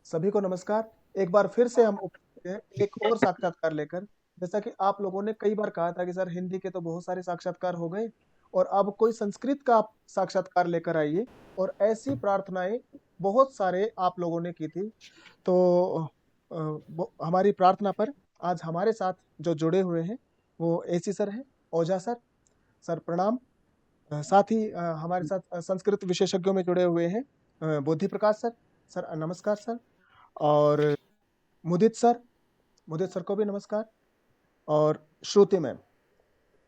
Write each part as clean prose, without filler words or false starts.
सभी को नमस्कार। एक बार फिर से हम उपस्थित हैं एक और साक्षात्कार लेकर। जैसा कि आप लोगों ने कई बार कहा था कि सर हिंदी के तो बहुत सारे साक्षात्कार हो गए और अब कोई संस्कृत का आप साक्षात्कार लेकर आइए। और ऐसी प्रार्थनाएं बहुत सारे आप लोगों ने की थी। तो हमारी प्रार्थना पर आज हमारे साथ जो जुड़े हुए हैं वो एसी सर हैं, ओझा सर। सर प्रणाम। साथ ही हमारे साथ संस्कृत विशेषज्ञों में जुड़े हुए हैं बुद्धि प्रकाश सर। सर नमस्कार सर। और मुदित सर, मुदित सर को भी नमस्कार। और श्रुति मैम,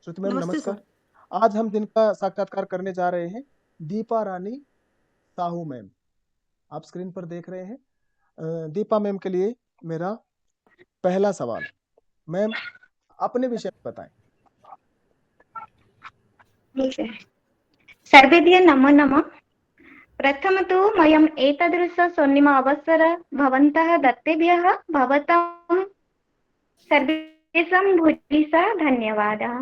श्रुति मैम नमस्ते सर। नमस्कार। आज हम जिनका साक्षात्कार करने जा रहे हैं दीपा रानी साहू मैम। आप स्क्रीन पर देख रहे हैं। दीपा मैम के लिए मेरा पहला सवाल। मैम अपने विषय में बताएं। ठीक है। सर्वेभ्यः नमो नमः। प्रथमतु मह्यम् एतादृश स्वर्णिम अवसर भवन्तः दत्तेभ्यः भवतां सर्वेषां भूरिशः धन्यवादः।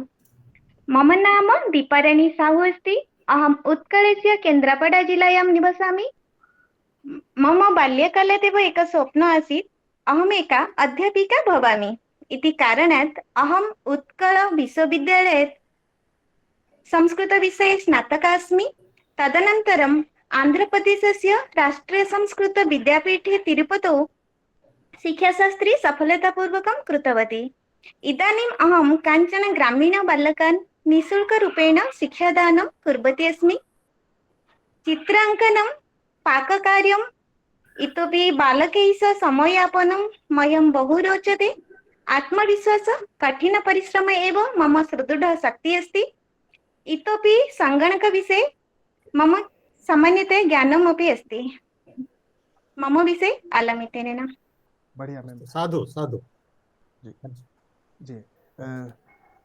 मम नाम दीपाराणी साहू अस्ति। अहम् उत्कलस्य केन्द्रापड़ा जिल्लायां निवसामि। मम बाल्यकालात् एव एकं स्वप्नम् आसीत्, अहमेका अध्यापिका भवामि इति कारणात् अहम् उत्कल विश्वविद्यालये संस्कृतविषये स्नातका अस्मि। तदनन्तरम् आन्ध्रप्रदेशस्य राष्ट्रीयसंस्कृतविद्यापीठे तिरुपतौ शिक्षाशास्त्री सफलतापूर्वकं कृतवती। इदानीम् अहं काञ्चन ग्रामीणबालकान् निःशुल्करूपेण शिक्षादानं कुर्वती अस्मि। चित्राङ्कनं, पाककार्यम् इतोपि बालकैः सह समययापनं मह्यं बहु रोचते। आत्मविश्वासः, कठिनपरिश्रमः एव मम सुदृढ शक्तिः अस्ति। इतोपि सङ्गणकविषये मम सामान्यतया ज्ञानमपि अस्ति। मम विषये अलमितेन। बढ़िया मैम। साधु साधु। जी जी।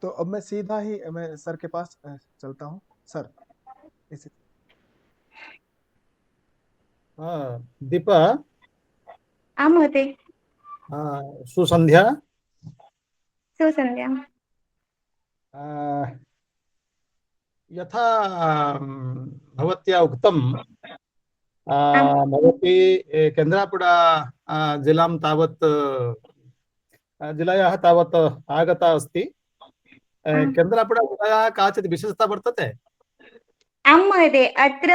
तो अब मैं सीधा ही मैं सर के पास चलता हूँ। सर इसी दीपा, आं महोदय। सुसंध्या। सुसन्ध्या। यथा भवत्या उक्तं, आम् भवती केन्द्रापड़ा जिलां तावत् जिलायाः तावत् आगता अस्ति। आम् केन्द्रापड़ा जिलायाः काचित् विशेषता वर्तते? आं महोदय, अत्र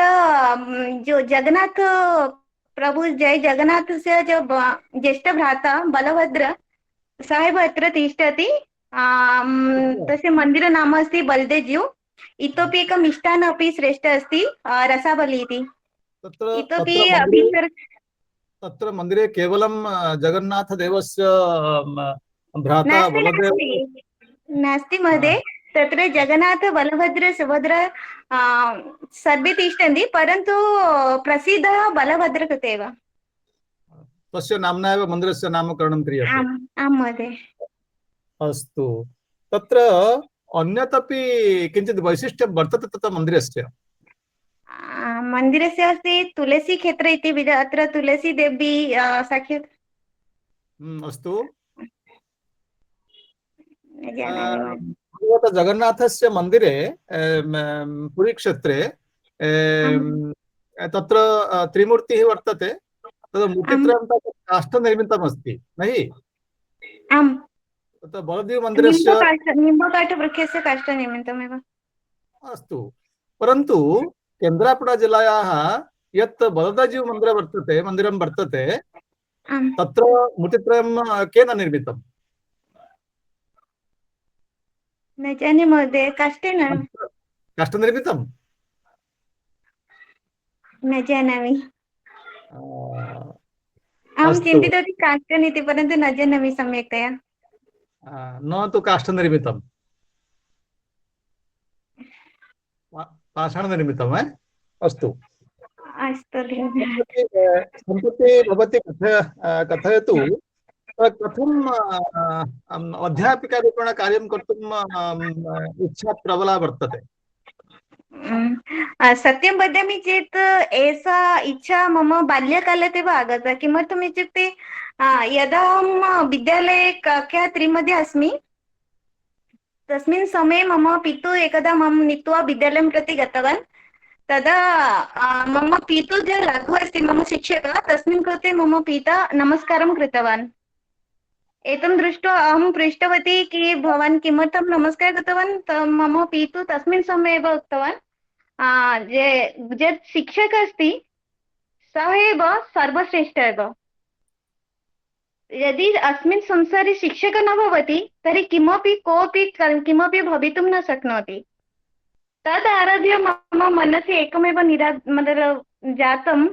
जो जगन्नाथ प्रभु जय जगन्नाथस्य जो ज्येष्ठ भ्राता बलभद्र सः एव अत्र तिष्ठति। तस्य मन्दिरं नाम अस्ति बलदेव्। इतोपि एकं मिष्टान्न अपि श्रेष्ठ अस्ति, रसावली इति। तत्र इतोपि तत्र मन्दिरे अभिसर्ग तत्र मन्दिरे केवलं जगन्नाथदेवस्य भ्राता नास्ति बलदेव? नास्ति नास्ति महोदय। तत्र जगन्नाथ बलभद्र सुभद्रा सर्वे तिष्ठन्ति, परन्तु प्रसिद्धः बलभद्र कृते एव। तस्य नाम्ना एव मन्दिरस्य नामकरणं क्रियते। आम् आं महोदय। अस्तु। तत्र अन्यदपि किञ्चित् वैशिष्ट्यं वर्तते तत्र मन्दिरस्य? मन्दिरस्य अस्ति तुलसीक्षेत्र इति अत्र तुलसी देवी साक्षात्। अस्तु। न जानामि महोदय। भगवतः जगन्नाथस्य मन्दिरे पुरीक्षेत्रे आम् तत्र त्रिमूर्तिः वर्तते। तद् आम् मूर्तित्रयं तत् काष्ठनिर्मितमस्ति नहि? आम् तत्र बलदेवमन्दिरस्य। निम्बकाष्ठवृक्षस्य काष्ठनिर्मितमेव। अस्तु। परन्तु केन्द्रापड़ा जिलायाः यत् बलदाजी मन्दिरं वर्तते आम् तत्र मूर्तित्रयं केन निर्मितम्? न जाने महोदय, काष्ठेन। काष्ठनिर्मितम्? न जानामि। अहं अस्तु। चिन्तितवती काष्ठनिति, परन्तु न जानामि सम्यक्तया। न तु काष्ठनिर्मितं, पाषाणनिर्मितं। अस्तु। अस्तु, धन्यवादः। सम्प्रति भवती कथयतु, कथम् अध्यापिकारूपेण कार्यं कर्तुम् इच्छा प्रबला वर्तते? सत्यं वदामि चेत् एषा इच्छा मम बाल्यकालात् एव आगता। किमर्थम् इत्युक्ते यदा अहं विद्यालये कक्षा 3 मध्ये अस्मि, तस्मिन् समये मम पितुः एकदा मां नीत्वा विद्यालयं प्रति गतवान्। तदा मम पितुः जो लघु अस्ति मम शिक्षकः तस्मिन् कृते मम पिता नमस्कारं कृतवान्। एतं दृष्ट्वा अहं पृष्टवती कि भवान् किमर्थं नमस्कारं कृतवान्। मम पितुः तस्मिन् समये एव उक्तवान् यत् शिक्षकः अस्ति सः एव सर्वश्रेष्ठः एव। यदि अस्मिन् संसारे शिक्षकः न भवति तर्हि कोऽपि किमपि भवितुं न शक्नोति। तद् आरभ्य मम मनसि एकमेव मतलब जातम्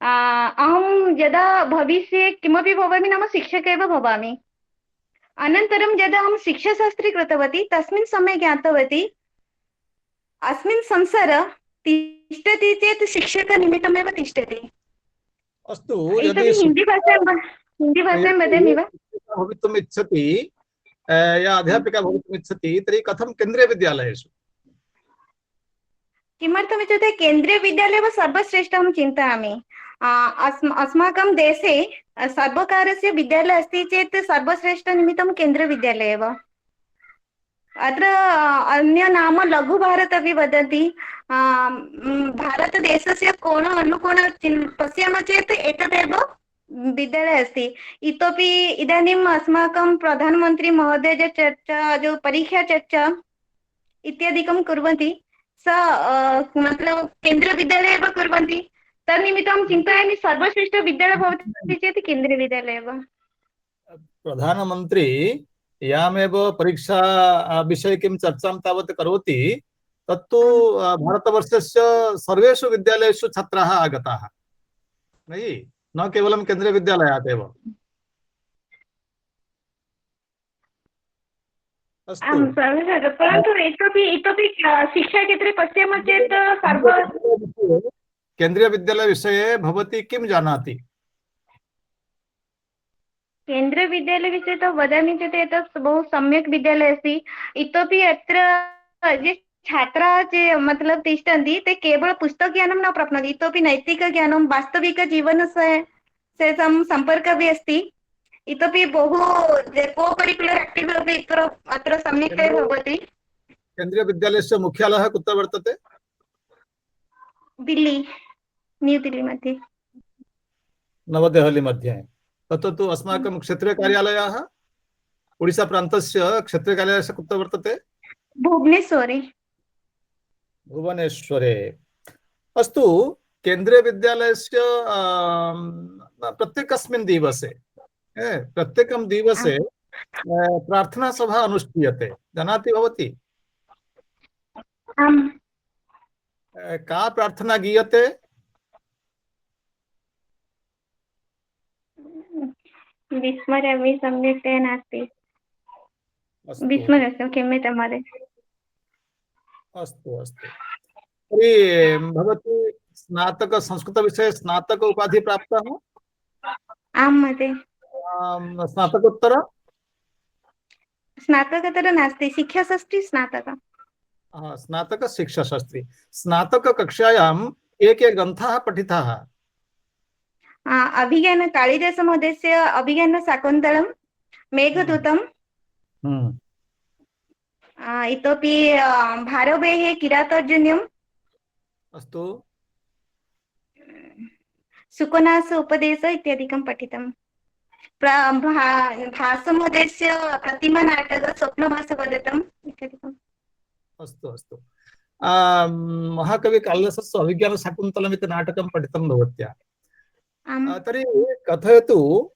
अहं यदा भविष्ये किमपि भवामि नाम शिक्षक एव भवामि। अनन्तरं यदा अहं शिक्षाशास्त्री कृतवती तस्मिन् समये ज्ञातवती अस्मिन् संसारे तिष्ठति चेत् शिक्षकनिमित्तमेव तिष्ठति। अस्तु, इतोपि हिन्दीभाषायां वदामि वा? भवितुम् इच्छति या अध्यापिका भवितुम् इच्छति तर्हि कथं केन्द्रीयविद्यालयेषु? किमर्थमित्युक्ते केन्द्रीयविद्यालये एव सर्वश्रेष्ठः अहं चिन्तयामि। अस्माकं देशे सर्वकारस्य विद्यालयः अस्ति चेत् सर्वश्रेष्ठनिमित्तं केन्द्रीयविद्यालयः एव। अत्र अन्य नाम लघुभारत अपि वदति। भारतदेशस्य कोण अनुकोण पश्यामः चेत् एतदेव विद्यालयः अस्ति। इतोपि इदानीम् अस्माकं प्रधानमन्त्री महोदय जो परीक्षा चर्चा इत्यादिकं कुर्वन्ति मतलब केन्द्रीयविद्यालये एव कुर्वन्ति। तन्निमित्तं चिन्तयामि सर्वश्रेष्ठविद्यालयः भवति चेत् केन्द्रीयविद्यालयः एव। प्रधानमन्त्री यामेव परीक्षा विषये किं चर्चां तावत् करोति तत्तु भारतवर्षस्य सर्वेषु विद्यालयेषु छात्राः आगताः न केवलं केन्द्रीयविद्यालयात् एव। परन्तु इतोपि शिक्षाक्षेत्रे पश्यामः चेत् केन्द्रीयविद्यालयविषये भवती किं जानाति? केन्द्रीयविद्यालयविषये तो वदामि चेत् एतत् बहु सम्यक् विद्यालयः अस्ति। इतोपि अत्र ये छात्राः मतलब तिष्ठन्ति ते केवलं पुस्तकज्ञानं न प्राप्नोति, इतोपि नैतिकज्ञानं वास्तविकजीवनस्य सम्पर्कः अपि अस्ति। इतोपि बहु को-करिकुलर् एक्टिविटि अपि अत्र सम्यक्तया भवति। केन्द्रीयविद्यालयस्य मुख्यालयः कुत्र वर्तते? दिल्ली, न्यू दिल्ली मध्ये। नवदेहली मध्ये। तत्र तु अस्माकं क्षेत्रीयकार्यालयः ओडिशाप्रान्तस्य क्षेत्रीयकार्यालयस्य कुत्र वर्तते? भुवनेश्वरे। भुवनेश्वरे। अस्तु, केन्द्रीयविद्यालयस्य प्रत्येकस्मिन् दिवसे प्रत्येकं दिवसे प्रार्थना सभा अनुष्ठीयते, जानाति भवती? आम्। का प्रार्थना गीयते? विस्मरामि, सम्यक्तया नास्ति। विस्मरस्य, क्षम्यतां महोदय। अस्तु अस्तु। तर्हि भवती स्नातक संस्कृतविषये स्नातक उपाधि प्राप्तः? आं महोदय। स्नातकोत्तर? स्नातकोत्तर नास्ति, शिक्षाशास्त्री स्नातक। स्नातक शिक्षाशास्त्री। स्नातक कक्षायां के ग्रन्थाः पठिताः? अभिज्ञान कालिदास महोदयस्य अभिज्ञान शाकुन्तलं, मेघदूतं, इतोपि भारवेः किरातार्जुनीयम्, अस्तु, सुकोनास उपदेश इत्यादिकं पठितम्। भासमहोदयस्य प्रतिमानाटक स्वप्नभासवदतम् इत्यादिकम्। अस्तु अस्तु। महाकवि कालिदासस्य अभिज्ञान शाकुन्तलम् इति नाटकं पठितं भवत्या। तर्हि कथयतु,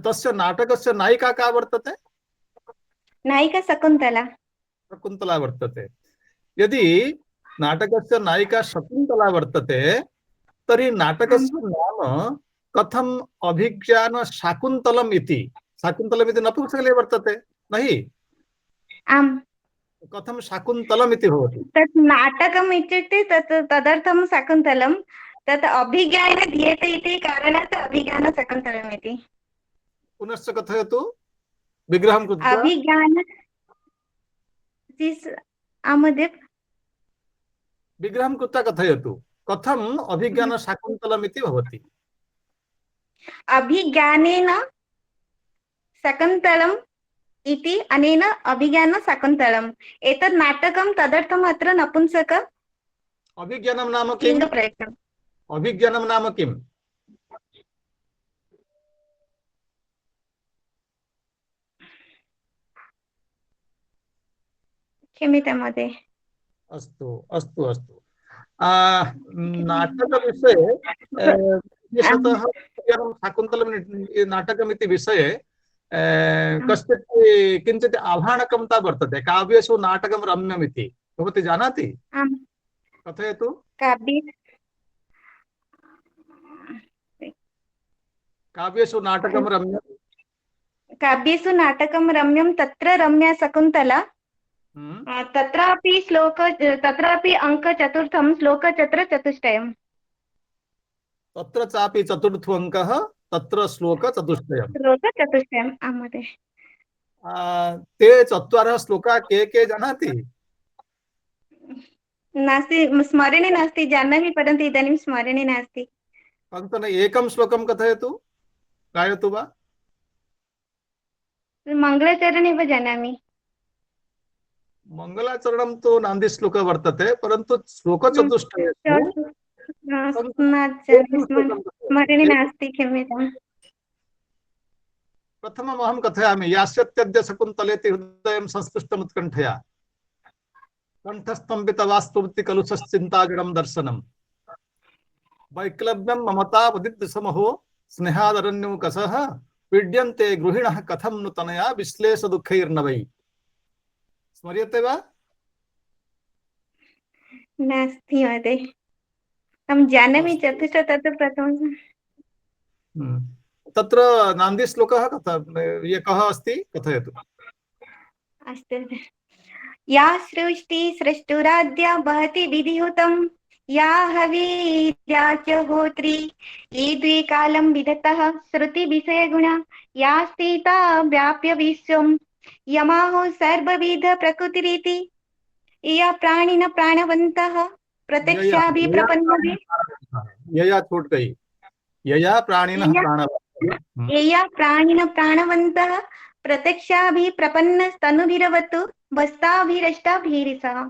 तस्य नाटकस्य नायिका का वर्तते? नायिका शकुन्तला। शकुन्तला वर्तते। यदि नाटकस्य नायिका शकुन्तला वर्तते तर्हि नाटकस्य नाम कथम् अभिज्ञान शाकुन्तलम् इति? शाकुन्तलम् इति नपुंसकलिङ्गे वर्तते नहि? आम्। कथं शाकुन्तलम् इति भवति? तत् नाटकम् इत्युक्ते तदर्थं शाकुन्तलं, तत् अभिज्ञाने दीयते इति कारणात् अभिज्ञान शाकुन्तलम् इति। पुनश्च कथयतु, विग्रहं कृत्वा। अभिज्ञान विग्रहं कृत्वा कथयतु, कथम् अभिज्ञान शाकुन्तलम् इति भवति? अभिज्ञानेन शाकुन्तलम् इति अनेन अभिज्ञान शाकुन्तलम्। एतत् नाटकं तदर्थम् अत्र नपुंसक अभिज्ञानं नाम किम्? लिङ्गप्रयोगम्। अभिज्ञानं नाम किम्? क्षम्यतां महोदय। अस्तु अस्तु अस्तु। नाटकविषये आम् विशेषतः शाकुन्तलं नाटकमिति विषये आम् कश्चित् किञ्चित् आभाणकं वर्तते। काव्येषु नाटकं रम्यमिति भवती जानाति? आम् कथयतु। काव्ये काव्येषु नाटकं रम्यम्। काव्येषु नाटकं रम्यं तत्र रम्या शकुन्तला। तत्रापि अङ्कचतुर्थं श्लोकचतुष्टयम्। तत्र चापि चतुर्थोऽङ्कः तत्र श्लोकचतुष्टयम्। श्लोकचतुष्टयम् आं महोदय। ते चत्वारः श्लोकाः के जानाति? नास्ति, स्मरणे नास्ति, जानामि परन्तु इदानीं स्मरणे नास्ति। कञ्चन एकं श्लोकं कथयतु, गायतु वा। मङ्गलाचरणे एव जानामि। मङ्गलाचरणं तु नान्दीश्लोकः वर्तते, परन्तु श्लोकचतुष्टयेषु स्मरणे नास्ति, क्षम्यताम्। प्रथमम् अहं कथयामि। यास्यत्यद्य शकुन्तलेति हृदयं संस्पृष्टमुत्कण्ठया कण्ठस्तम्भितवास्तुवति खलु सश्चिन्ताजडं दर्शनम् वैक्लव्यं ममता वदिदृशमहो स्नेहादरण्यौकसः पीड्यन्ते गृहिणः कथं नु तनया विश्लेषदुःखैर्नवै। स्मर्यते वा? नास्ति महोदय, अहं जानामि चतुष्ट तत्र प्रथमं। तत्र नान्दीश्लोकः कः अस्ति, कथयतु। अस्तु। या सृष्टि सृष्टुराद्या वहति विधिहुतं, या हवीर्या च होत्री, ये द्वे कालं विदतः श्रुतिविषयगुणा, या स्थिता व्याप्य विश्वं, यमाहो सर्वविध प्रकृतिरिति, या प्राणिन प्राणवन्तः प्रत्यक्षाभिप्रपन्नभिः। यया छूट गई। यया प्राणिनः प्राणवन्तः। यया प्राणिनः प्राणवन्तः प्रत्यक्षाभिप्रपन्नस्तनुभिरवतु वस्ताभिरष्टाभिरिसः।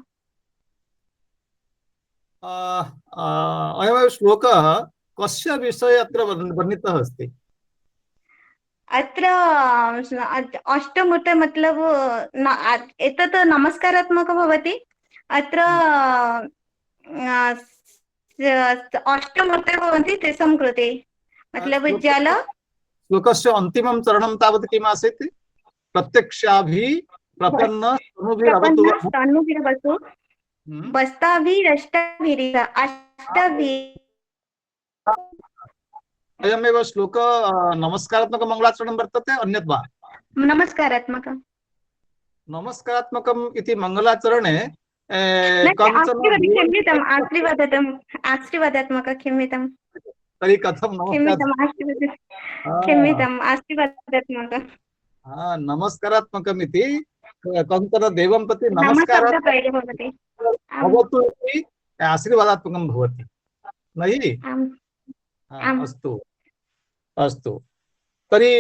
अयमेव श्लोकः कस्य विषये अत्र वर्णितः अस्ति? अत्र अष्टमुट मतलब एतत् नमस्कारात्मकः भवति। अत्र अष्टमुटे भवन्ति तेषां कृते, मतलब जल। श्लोकस्य अन्तिमं चरणं तावत् किम् आसीत्? प्रत्यक्षाभिप्रपन्नस्तनुभिरवतु वस्ताभिरष्टाभिरिसः। अयमेव श्लोक नमस्कारात्मक मंगलाचरणं वर्तते, अन्यत् वा? नमस्कारात्मकम्। नमस्कारात्मकम् इति मंगलाचरणे आशीर्वादात्मक क्षम्यताम्। तर्हि कथं क्षम्यताम् आशीर्वादात्मक। नमस्कारात्मकम् इति कञ्चन देवं प्रति नमस्कारः भवतु इति आशीर्वादात्मकं भवति, नहि? अस्तु अस्तु। तर्हि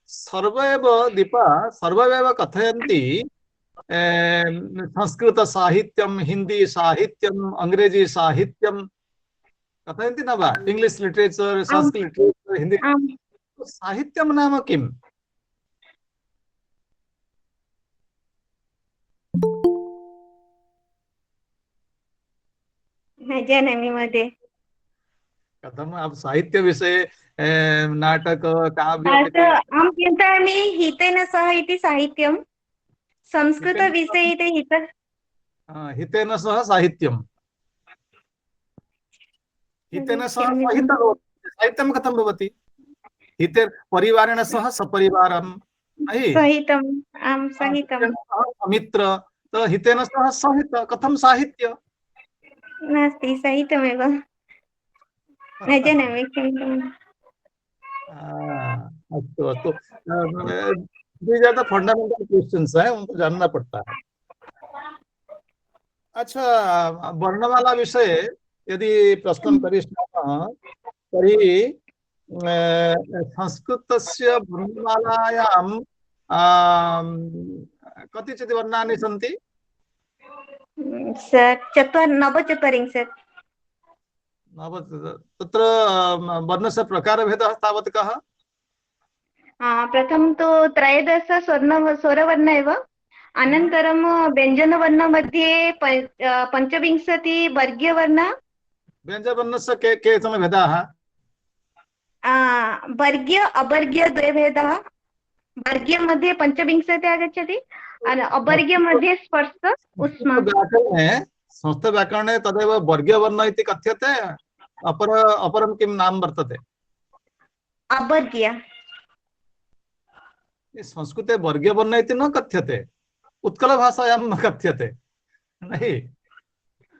सर्वैव दीपा सर्वैव कथयन्ति संस्कृत साहित्यं, हिंदी साहित्यं, अंग्रेजी साहित्यं कथयन्ति न वा? English literature, Sanskrit literature, Hindi साहित्यं नाम किम्? न जानामि महोदय। कथम आप साहित्य विषये नाटक काव्य अहं चिन्तयामि हितेन सह इति साहित्यं, संस्कृत विषये इति हितेन सह साहित्यं। हितेन सह साहित्यं कथं भवति? हिते परिवारेण सह सपरिवारं, सहितम्। आं सहितं मित्र, तो हितेन सह सहित कथं साहित्य? नास्ति, सहितमेव। न जानामि। अस्तु अस्तु। these are the fundamental questions है, उनको जानना पड़ता है। अच्छा, वर्णमाला विषये यदि प्रश्नं करिष्यामः तर्हि संस्कृतस्य वर्णमालायां कतिचित् वर्णानि सन्ति? सर नवचत्वारिंशत्। तत्र वर्णस्य प्रकारभेदः तावत् कः? प्रथमं तु त्रयोदश स्वरवर्ण एव, अनन्तरं व्यञ्जनवर्ण मध्ये पञ्चविंशति वर्गीयवर्ण। व्यञ्जनवर्णस्य केचन भेदाः? वर्गीय अवर्गीय द्वे भेदाः। वर्गीय मध्ये पञ्चविंशति आगच्छति, अवर्गीय मध्ये स्पर्श उष्मा। संस्कृतव्याकरणे तदेव वर्गीयवर्ण इति कथ्यते। अपरं किं नाम वर्तते? अवर्गीय। संस्कृते वर्गीयवर्ण इति न कथ्यते, उत्कलभाषायां न कथ्यते। नहीं,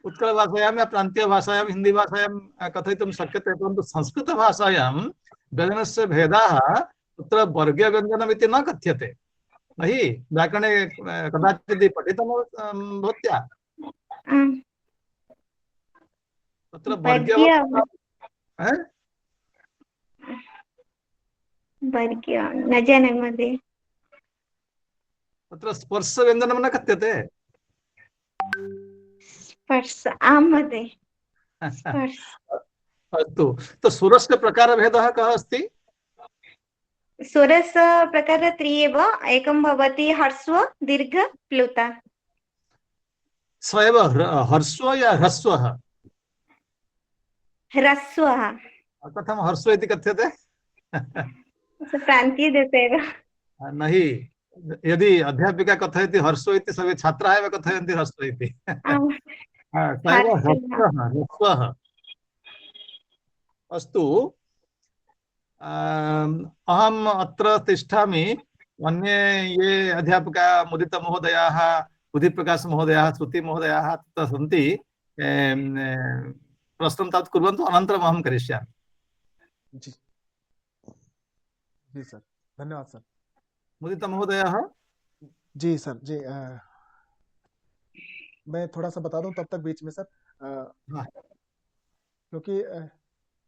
उत्कलभाषायां या प्रान्तीयभाषायां हिंदी भाषायां कथयितुं शक्यते, परन्तु संस्कृतभाषायां व्यञ्जनस्य भेदाः तत्र वर्गीयव्यञ्जनमिति न कथ्यते। नहीं, व्याकरणे कदाचित् पठितं भवत्या? तत्र वर्गीय न जाने मध्ये तत्र स्पर्शव्यञ्जनं न कथ्यते। स्पर्श आम् मध्ये स्पर्श। अस्तु, तो सुरस्य प्रकारभेदः कः अस्ति? सुरस्य प्रकारः त्रि एव, एकं भवति ह्रस्व दीर्घ प्लुत। स एव ह्रस्व या ह्रस्वः? ह्रस्वः। कथं ह्रस्व इति कथ्यते? प्रान्तीयदेशे एव। नहीं, यदि अध्यापिका कथयति ह्रस्व इति सर्वे छात्राः एव कथयन्ति ह्रस्व इति। स एव ह्रस्वः। अस्तु, अहम् अत्र तिष्ठामि, अन्ये ये अध्यापका मुदितमहोदयाः, बुद्धिप्रकाशमहोदयाः, श्रुतिमहोदयाः तत्र सन्ति, प्रश्नं तावत् कुर्वन्तु, अनन्तरम् अहं करिष्यामि। जी जी सर, धन्यवाद सर। मुदितमहोदयः? जी सर, जी मैं थोड़ा सा बता दूं तब तक बीच में सर, क्योंकि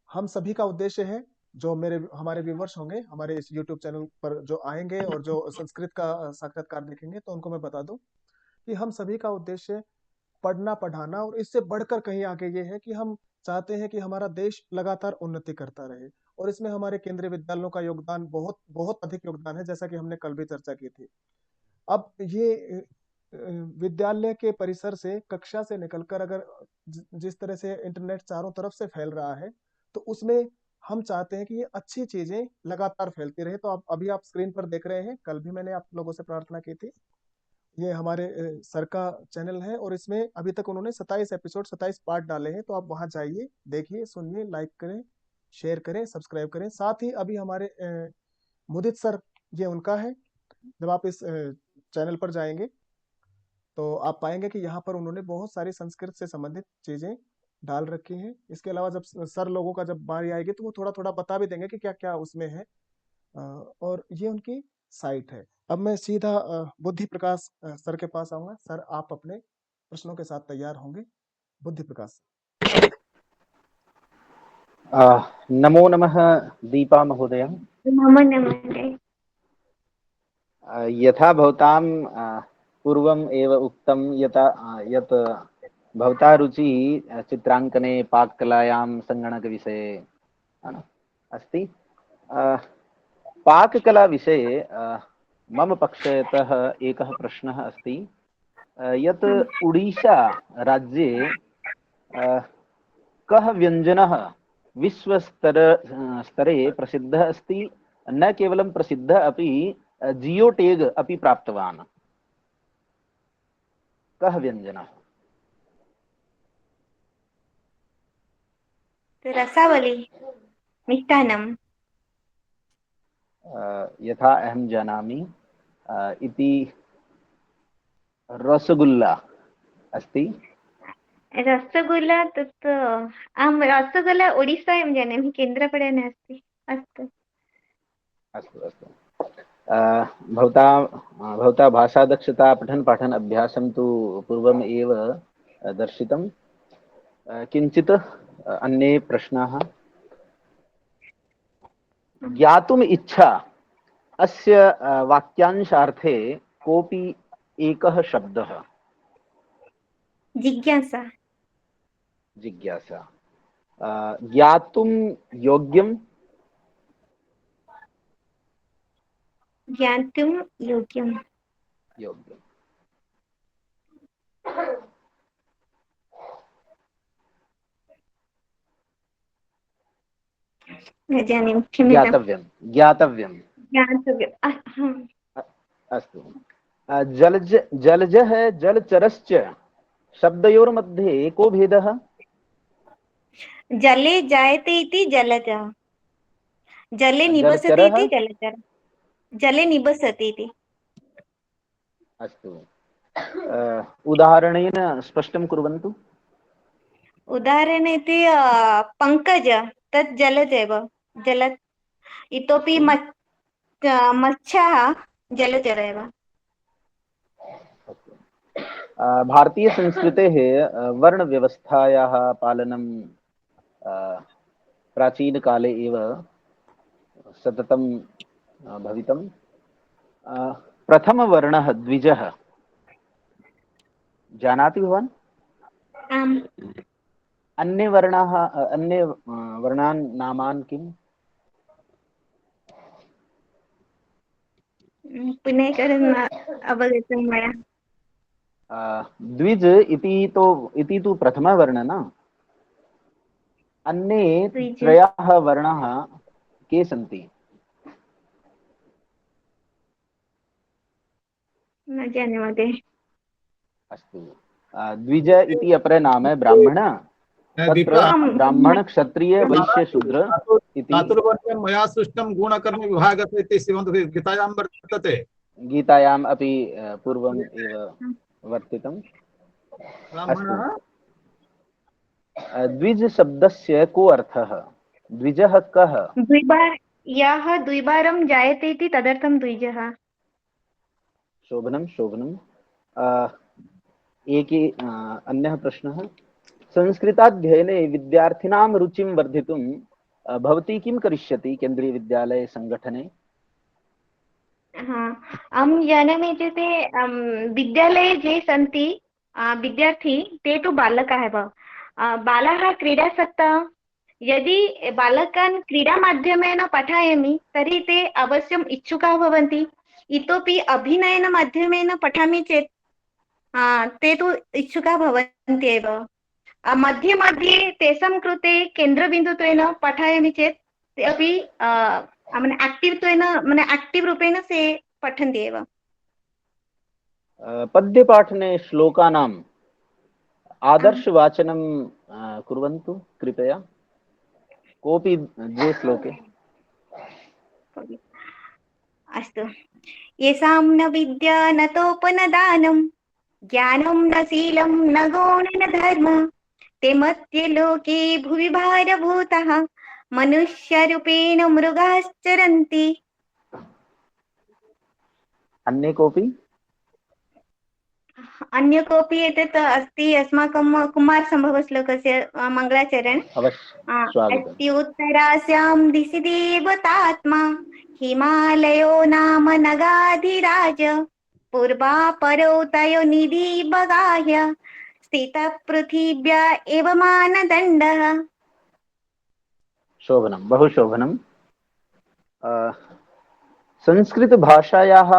हम सभी का उद्देश्य है, जो हमारे व्यूवर्स होंगे हमारे इस YouTube चैनल पर जो आएंगे और जो संस्कृत का साक्षात्कार देखेंगे, तो उनको मैं बता दूं कि हम सभी का उद्देश्य पढ़ना पढ़ाना और इससे बढ़कर कहीं आगे ये है कि हम चाहते हैं कि हमारा देश लगातार उन्नति करता रहे, और इसमें हमारे केंद्रीय विद्यालयों का योगदान बहुत बहुत अधिक योगदान है, जैसा कि हमने कल भी चर्चा की थी। अब ये विद्यालय के परिसर से, कक्षा से निकलकर अगर जिस तरह से इंटरनेट चारों तरफ से फैल रहा है, तो उसमें हम चाहते हैं कि ये अच्छी चीजें लगातार फैलती रहे। तो आप अभी आप स्क्रीन पर देख रहे हैं, कल भी मैंने आप लोगों से प्रार्थना की थी, ये हमारे सर का चैनल है और इसमें अभी तक उन्होंने 27 एपिसोड 27 पार्ट डाले हैं। तो आप वहां जाइए, देखिए, सुनिए, लाइक करें, शेयर करें, सब्सक्राइब करें। साथ ही अभी हमारे मुदित सर, ये उनका है, जब आप इस चैनल पर जाएंगे तो आप पाएंगे कि यहाँ पर उन्होंने बहुत सारी संस्कृत से संबंधित चीजें डाल रखी हैं। इसके अलावा जब सर लोगों का जब बारी आएगी तो वो थोड़ा थोड़ा बता भी देंगे कि क्या क्या उसमें है, और ये उनकी साइट है। अब मैं सीधा बुद्धि प्रकाश सर के पास आऊंगा। सर, आप अपने प्रश्नों के साथ तैयार होंगे। बुद्धि प्रकाश। नमो नमः दीपा महोदय। नमो नमः। यथा भवतां पूर्वम् एव उक्तं यत् भवता रुचि चित्राङ्कने, पाककलायां, सङ्गणकविषये अस्ति। पाककलाविषये मम पक्षतः एकः प्रश्नः अस्ति, यत् ओडिशा राज्ये कः व्यञ्जनः विश्वस्तरे प्रसिद्धः अस्ति, न केवलं प्रसिद्धः अपि जियो टैग अपि प्राप्तवान्? कः व्यञ्जनः? रसावली, मिष्टान्नम्। यथा अहं जानामि इति रसगुल्ला अस्ति। रसगुल्ला तत् अहं रसगुल्ला ओडिस्सायां जानामि, केन्द्रापडे नास्ति। अस्तु अस्तु अस्तु। भवता भाषादक्षता पठन पाठन अभ्यासं तु पूर्वम् एव दर्शितं। किञ्चित् अन्ये प्रश्नाः। ज्ञातुम् इच्छा अस्य वाक्यांशार्थे कोऽपि एकः शब्दः। जिज्ञासा। जिज्ञासा। ज्ञातुं योग्यं। ज्ञातुं योग्यम्। योग्यं। न जाने, क्षम्यताम्। ज्ञातव्यं। ज्ञातव्यं। ज्ञातव्यम्। अस्तु। जलजः जलचरश्च शब्दयोर्मध्ये को भेदः? जले जायते इति जलजः, जले निवसति जलचरः। इति जलचर, जले निवसति इति। अस्तु। उदाहरणेन स्पष्टं कुर्वन्तु। उदाहरण इति पङ्कज, तत् जलज एव, जल। इतोपि अस्तु। मत्स्यः जलचर एव। भारतीयसंस्कृतेः वर्णव्यवस्थायाः पालनं प्राचीनकाले एव सततं भवितं। प्रथमवर्णः द्विजः, जानाति भवान्? आम्। अन्ये वर्णाः, अन्ये वर्णान् नामान् किम्? पुनः एकवारं न अवगतं मया। द्विज इति तु प्रथमवर्णः न। अन्ये द्विज त्रयः वर्णाः के सन्ति? न जाने महोदय। अस्तु। द्विज इति अपरं नाम ब्राह्मण। तत्र दीपा, आम्। ब्राह्मण, क्षत्रिय, वैश्य, शूद्र इति चातुर्वर्ण्यं मया सृष्टं गुणकर्मविभागः इति गीतायां वर्तते। गीतायाम् अपि पूर्वम् एव वर्तितम्। अस्तु। ब्राह्मणः द्विज शब्दस्य को अर्थः? द्विजः कः? द्विबार, यः द्विवारं जायते इति तदर्थं द्विजः। शोभनं शोभनं। एके अन्यः प्रश्नः। संस्कृताध्ययने विद्यार्थिनां रुचिं वर्धितुं भवती किं करिष्यति केन्द्रीयविद्यालये सङ्घटने? अहं जानामि चेत् विद्यालये ये सन्ति विद्यार्थी, ते तु बालकाः एव। बालाः क्रीडासक्ताः। यदि बालकान् क्रीडामाध्यमेन पाठयामि तर्हि ते अवश्यम् इच्छुकाः भवन्ति। इतोपि अभिनयन माध्यमेन पठामि चेत् ते तु इच्छुकाः भवन्ति एव। मध्ये मध्ये तेषां कृते केन्द्रबिन्दुत्वेन पाठयामि चेत् ते अपि एक्टिव् रूपेण ते पठन्ति एव। पद्यपाठने श्लोकानाम् आदर्शवाचनं कुर्वन्तु कृपया। कोऽपि द्वे श्लोके। अस्तु। येषां न विद्या न तोपनदानं, ज्ञानं न शीलं न गुणं न धर्मः, ते मत्ये लोके भुवि भारभूताः, मनुष्यरूपेण मृगाश्चरन्ति। अन्ये कोऽपि? अन्य कोऽपि एतत् अस्ति अस्माकं कुमारसम्भवश्लोकस्य मङ्गलाचरण। अवश्य स्वागतम्। अत्युत्तरास्यां दिशि देवतात्मा, हिमालयो नाम नगाधिराज, पूर्वापरौ तयोनिधि बगाह्य, स्थितः पृथिव्या एव मानदण्डः। शोभनं, बहु शोभनं। संस्कृतभाषायाः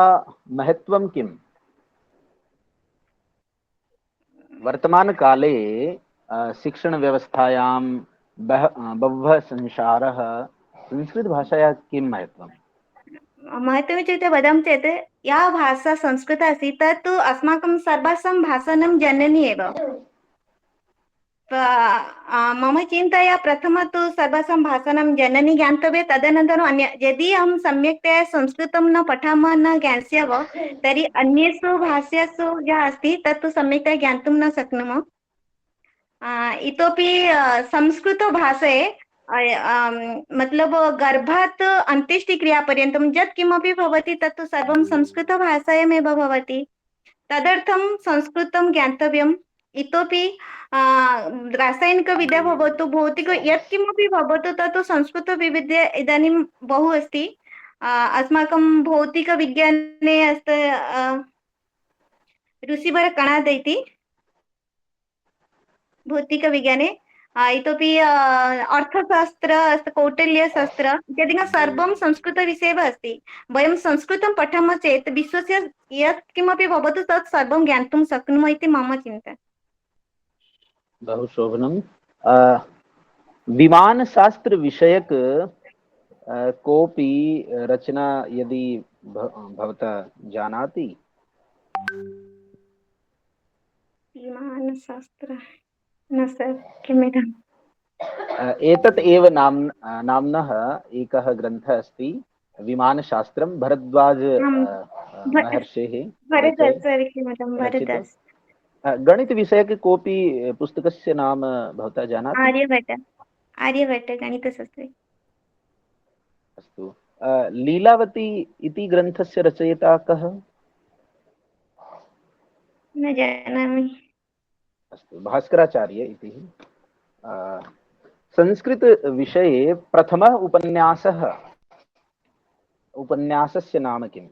महत्त्वं किम्? वर्तमानकाले शिक्षणव्यवस्थायां बहवः संसारः संस्कृतभाषायाः किं महत्त्वम्? महत्त्वमित्युक्ते वदामि चेत् या भाषा संस्कृता अस्ति तत्तु अस्माकं सर्वासां भाषाणां जननी एव। मम चिन्तया प्रथमं तु सर्वासां भाषाणां जननी ज्ञातव्या, तदनन्तरम् अन्य। यदि अहं सम्यक्तया संस्कृतं न पठामः न ज्ञास्यामः तर्हि अन्येषु भाषासु या अस्ति तत्तु सम्यक्तया ज्ञातुं न शक्नुमः। इतोपि संस्कृतभाषाये मतलब गर्भात् अन्त्येष्टिक्रियापर्यन्तं यत् किमपि भवति तत्तु सर्वं संस्कृतभाषायामेव भवति। तदर्थं संस्कृतं ज्ञातव्यम्। इतोपि रासायनिकविद्या भवतु, भौतिक यत्किमपि भवतु तत्तु संस्कृतविद्या इदानीं बहु अस्ति। अस्माकं भौतिकविज्ञाने अस्ति ऋषिवरकणाद इति। भौतिकविज्ञाने इतोपि अर्थशास्त्र कौटिल्यशास्त्र इत्यादिकं सर्वं संस्कृतविषये एव अस्ति। वयं संस्कृतं पठामः चेत् विश्वस्य यत् किमपि भवतु तत् सर्वं ज्ञातुं शक्नुमः इति मम चिन्ता। बहु शोभनम्। विमानशास्त्र विषयक कोऽपि रचना यदि भवता जानाति? विमानशास्त्र न सर् क्षम्यताम्। एतत् एव नाम्नः एकः ग्रन्थः अस्ति, विमानशास्त्रं, भरद्वाज आम् महर्षेः भरद्वाज सर् क्षम्यतां रचितं। भरद्वाज। गणितविषयक कोऽपि पुस्तकस्य नाम भवता जानाति? आर्यभट्ट आर्यभट्ट गणितशास्त्रे। अस्तु। लीलावती इति ग्रन्थस्य रचयिता कः? न जानामि। अस्तु, भास्कराचार्य इति। संस्कृतविषये प्रथमः उपन्यासस्य नाम किम्?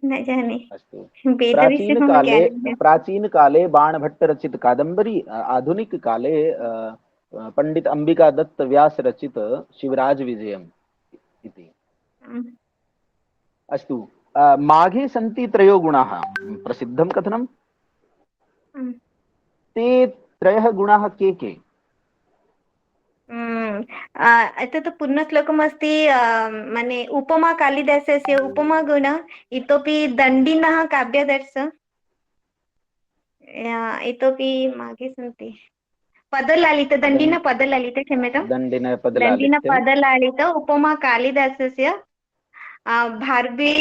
न जाने। अस्तु। वेदविषये मम ज्ञानं नास्ति। प्राचीनकाले बाणभट्ट रचित कादम्बरी, आधुनिक काले पंडित अंबिका दत्त व्यास रचित शिवराज विजयम् इति। अस्तु। माघे सन्ति त्रयो गुणाः, प्रसिद्धं कथनम्। ते त्रयः गुणाः के के? एतत् पूर्णश्लोकमस्ति माने उपमा कालिदासस्य उपमा गुण, इतोपि दण्डिनः काव्यादर्श, इतोपि मागे सन्ति पदलालित, दण्डिन पदलालित, क्षम्यतां, दण्डिन दण्डिन पदलालित्यं, पदलालित उपमा कालिदासस्य भारवी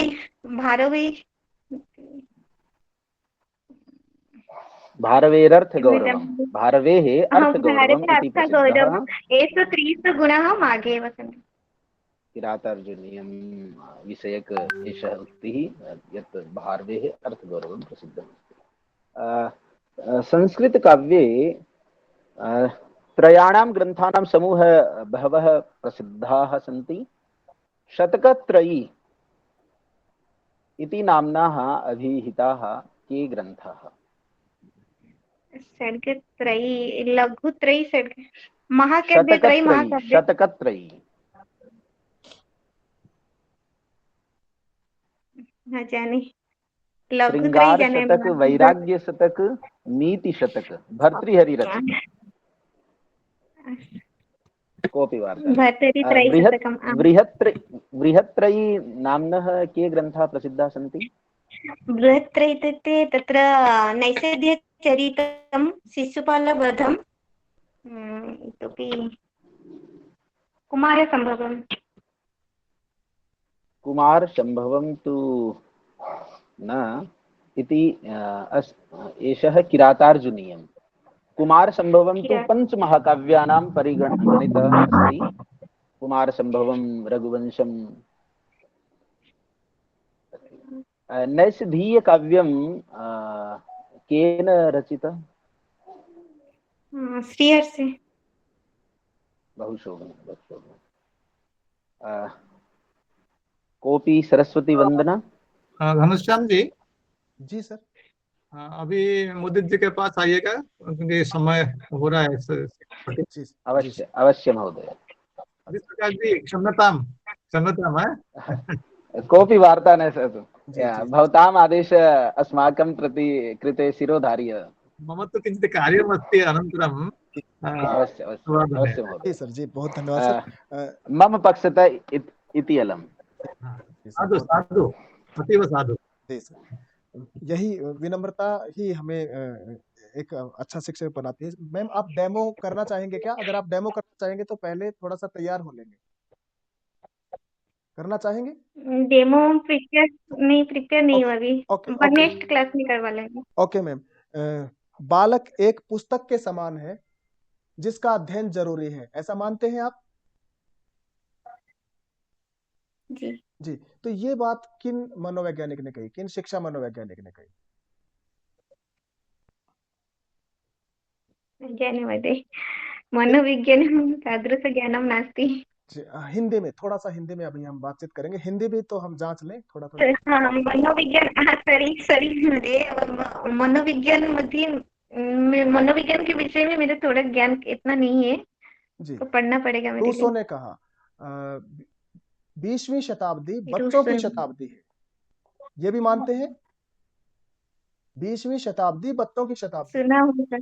भारवेरर्थगौरवम्, भारवेः अर्थगौरवम् इति प्रसिद्धः एषु त्रिषु गुणाः मागे एव सन्ति। किरातार्जुनीयं विषयक एषः उक्तिः यत् भारवेः अर्थगौरवं प्रसिद्धमस्ति। संस्कृतकाव्ये त्रयाणां ग्रन्थानां समूहः बहवः प्रसिद्धाः सन्ति। शतकत्रयी इति नाम्नाः अभिहिताः के ग्रन्थाः? सर्गत्रयी, लघुत्रयी, सर्ग महाकाव्यत्रयी, महाकाव्य शतकत्रयी न जाने। श्रृंगार लघुत्रयी जाने। शतक, वैराग्य शतक, नीति शतक, भर्तृहरि रचित। कोऽपि वार्ता बृहत्त्रयी नाम्नः के ग्रन्थाः प्रसिद्धाः सन्ति? बृहत्त्रयी इत्युक्ते तत्र नैषधीयचरितं, शिशुपालवधम्, इतोपि कुमारसम्भवम्। कुमारसम्भवं तु न इति एषः किरातार्जुनीयम्। कुमारसम्भवं तु पञ्चमहाकाव्यानां परिगणितः अस्ति। कुमारसम्भवं, रघुवंशं। नैषधीयकाव्यं केन रचितम्? श्रीहर्षे। बहु शोभनं, बहु शोभनं। कोऽपि सरस्वती वंदना? घनश्याम जी। जी सर। अभी मुदित जी के पास आइएगा क्योंकि समय हो रहा है। अवश्य अवश्य महोदय। प्रकाश जी क्षम्यतां है। कोऽपि वार्ता न सतु। भवताम् आदेश अस्माकं प्रति कृते शिरोधार्य। मम तु किञ्चित् कार्यमस्ति अनन्तरं। अवश्य अवश्य अवश्य महोदय। सर जी, बहुत धन्यवाद सर। मम पक्षतः इति अलम्। साधु साधु, अतीव साधु। यही विनम्रता ही हमें एक अच्छा शिक्षक बनाती है। मैम, आप डेमो करना चाहेंगे क्या? अगर आप डेमो करना चाहेंगे तो पहले थोड़ा सा तैयार हो लेंगे। करना चाहेंगे? डेमो प्रिपेयर नहीं हुआ अभी। नेक्स्ट क्लास में करवा लेंगे। Okay ma'am. बालक एक पुस्तक के समान है जिसका अध्ययन जरूरी है, ऐसा मानते हैं आप? जी जी। तो ये बात किन मनोवैज्ञानिक ने कही, किन शिक्षा मनोवैज्ञानिक ने कही? धन्यवाद। मनोविज्ञानं तादृशज्ञानं नास्ति। जी, हिंदी में थोड़ा सा, हिंदी में अभी हम बातचीत करेंगे, हिंदी भी तो हम जांच लें थोड़ा थोड़ा। हाँ, मनोविज्ञान, हाँ, सॉरी म्हणजे मनोविज्ञान मध्ये मनोविज्ञान के विषय में मेरा थोड़ा ज्ञान इतना नहीं है, जी, तो पढ़ना पड़ेगा मेरे रूसो लिए। ने कहा 20वीं शताब्दी बच्चों रूसो की ने शताब्दी है, ये भी मानते हैं? 20वीं शताब्दी बच्चों की शताब्दी है। सुना होगा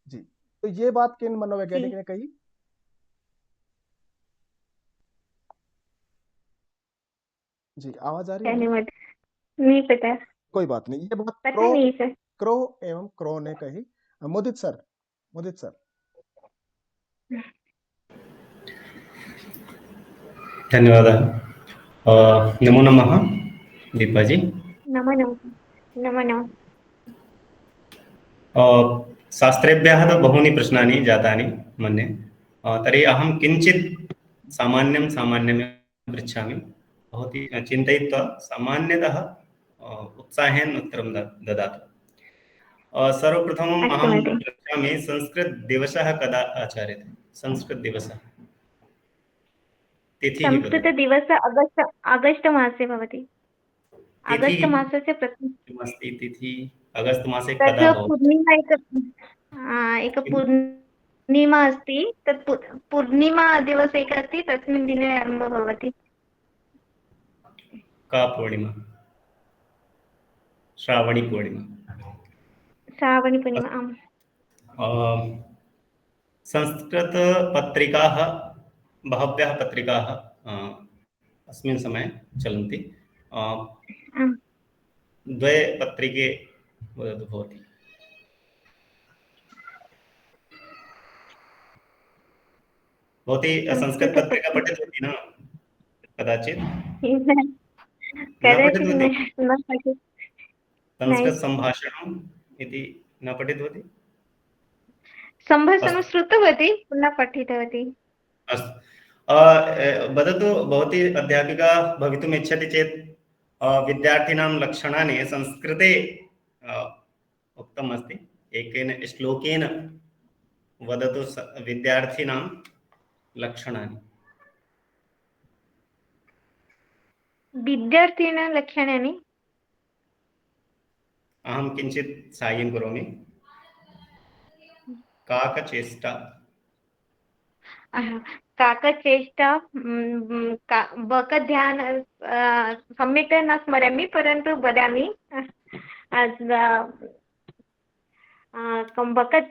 जी, तो ये बात किन जी, मनोवैज्ञानिक ने कही? जी, आवाज आ रही है कहने मेरी? मत, नहीं पता, कोई बात नहीं, ये बात पता नहीं सर। क्रो एवं क्रो ने कही। मुदित सर। धन्यवादः। नमो नमः दीपाजी। नमो नमः, नमो नमः। शास्त्रेभ्यः तो बहूनि प्रश्नानि जातानि मन्ये। तर्हि अहं किञ्चित् सामान्यमेव पृच्छामि। भवती चिन्तयित्वा सामान्यतः उत्साहेन उत्तरं ददातु। सर्वप्रथमम् अस्तु अहं महोदय। पृच्छामि, संस्कृतदिवसः कदा आचर्यते? संस्कृतदिवसः तिथिः वदतु। संस्कृतदिवस आगस्ट् मासे भवति। आगस्ट् तिथिः मासस्य प्रथम, किमस्ति? तिथिः अगस्त मासे कदा तत्र भवति? पूर्णिमा एक किम्? पूर्णिमा अस्ति, तत् पूर्णिमा दिवसे एकः अस्ति, तस्मिन् दिने आरम्भः भवति। का पूर्णिमा? श्रावणी पूर्णिमा। श्रावणपूर्णिमा, आम्। संस्कृतपत्रिकाः, बह्व्यः पत्रिकाः अस्मिन् समये चलन्ति। आम्। द्वे पत्रिके वदतु भवती। भवती संस्कृतपत्रिका संस्कृतपत्रिका पठितवती न? कदाचित् न कदाचित् पठितवती? न पठि नै, संस्कृतसम्भाषणम् इति न पठितवती? सम्भाषणं अस्तु, श्रुतवती, पुनः पठितवती। अस्तु। वदतु, भवती अध्यापिका भवितुम् इच्छति चेत् विद्यार्थिनां लक्षणानि संस्कृते उक्तम् अस्ति। एकेन श्लोकेन वदतु विद्यार्थिनां लक्षणानि। विद्यार्थिनां लक्षणानि, अहं किञ्चित् साहाय्यं करोमि। काकचेष्टा, काकचेष्टा, बकध्यान, सम्यक्तया न स्मरामि, परन्तु वदामि।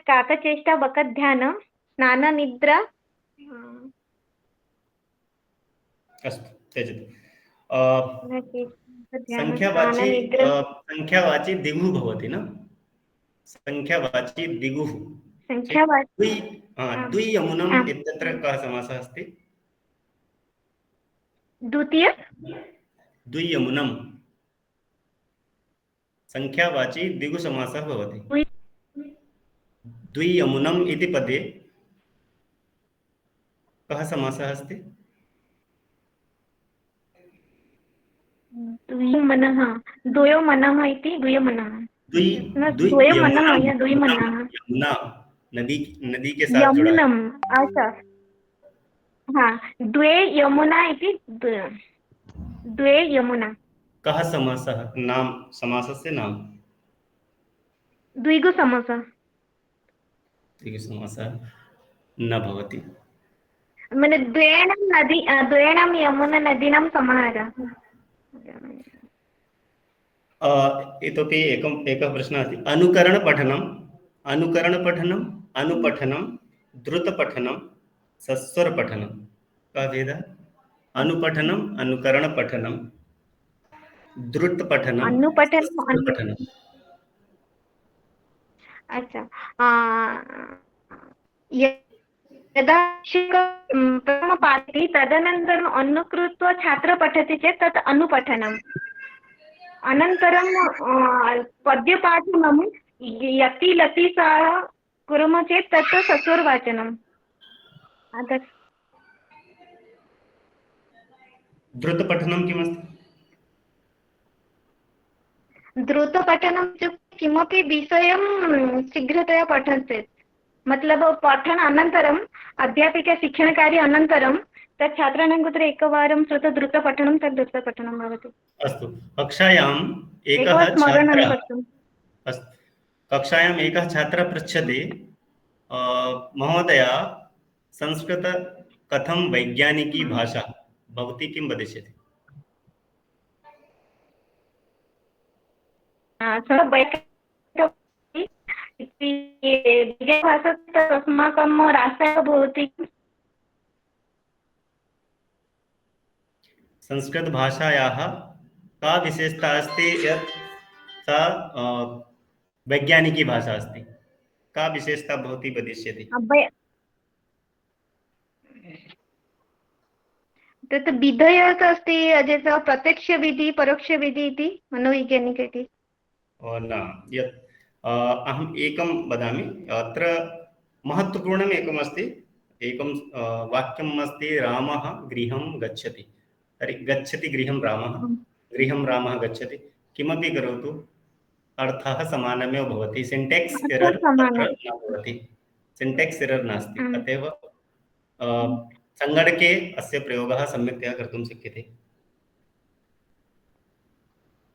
काकचेष्टा, बकध्यान, स्नाननिद्रा, अस्तु, त्यजतु। संख्यावाची स्नाननिद्रा, संख्यावाची दिगुः भवति न? संख्यावाची दिगुः चेत् संख्यावाची, द्वियमुनम् इत्यत्र कः समासः अस्ति? द्वितीय, द्वियमुनम् संख्यावाची द्विगुसमासः भवति। द्वियमुनम् इति पदे कः समासः अस्ति? द्विमनः, द्वयोमनः इति, द्वयोमनः, द्वयोमनः या द्विमनः, यमुना, नदी के साथ जुड़ा है। यमुनम्, अच्छा, हाँ, द्वे यमुना इति, द्वे यमुना, कः समासः? नाम, समासस्य नाम। द्विगुसमासः। द्विगुसमासः न भवति। मने द्वयणां यमुना नदीनां समाहारः। इतोपि एकः प्रश्नः अस्ति। अनुकरणपठनम्, अनुपठनं, द्रुतपठनं, सस्वरपठनं, कः भेदः? अनुपठनम्, अनुकरणपठनं, द्रुतपठनं, सस्वरपठनं। अच्छा, यदा प्रथमपाठे तदनन्तरम् अनुकृत्वा छात्रः पठति चेत् तत् अनुपठनम्। अनन्तरं पद्यपाठनं यति लति सः कुर्मः चेत् तत् सस्वरवाचनम्। द्रुतपठनं किमस्ति? द्रुतपठनं इत्युक्ते किमपि विषयं शीघ्रतया पठन्ति, मतलब पठन अनन्तरं अध्यापिका शिक्षणकार्य अनन्तरं तत् छात्राणां कृते एकवारं द्रुतपठनं तद् द्रुतपठनं भवति। अस्तु, कक्षायाम् एकः एकवारं स्मरणं छात्रः कर्तुम्। अस्तु, कक्षायाम् एकः छात्रः पृच्छति, महोदय, संस्कृत कथं वैज्ञानिकी भाषा, भवती किं वदिष्यति? भाषा अस्माकं रासायनिकभौतिक संस्कृतभाषायाः का विशेषता अस्ति यत् सा वैज्ञानिकी भाषा अस्ति? का विशेषता भवती वदिष्यति? तत् विधयः अस्ति, यथा प्रत्यक्षविधि परोक्षविधि इति मनोवैज्ञानिक इति। न, यत् अहम् एकं वदामि, अत्र महत्त्वपूर्णम् एकमस्ति, एकं वाक्यम् अस्ति, रामः गृहं गच्छति। तर्हि गच्छति गृहं रामः, गृहं रामः गच्छति, किमपि करोतु अर्थः समानमेव भवति, सिन्टेक्स् एरर् तत्र न भवति, सिन्टेक्स् एरर् नास्ति, अत एव सङ्गणके अस्य प्रयोगः सम्यक्तया कर्तुं शक्यते।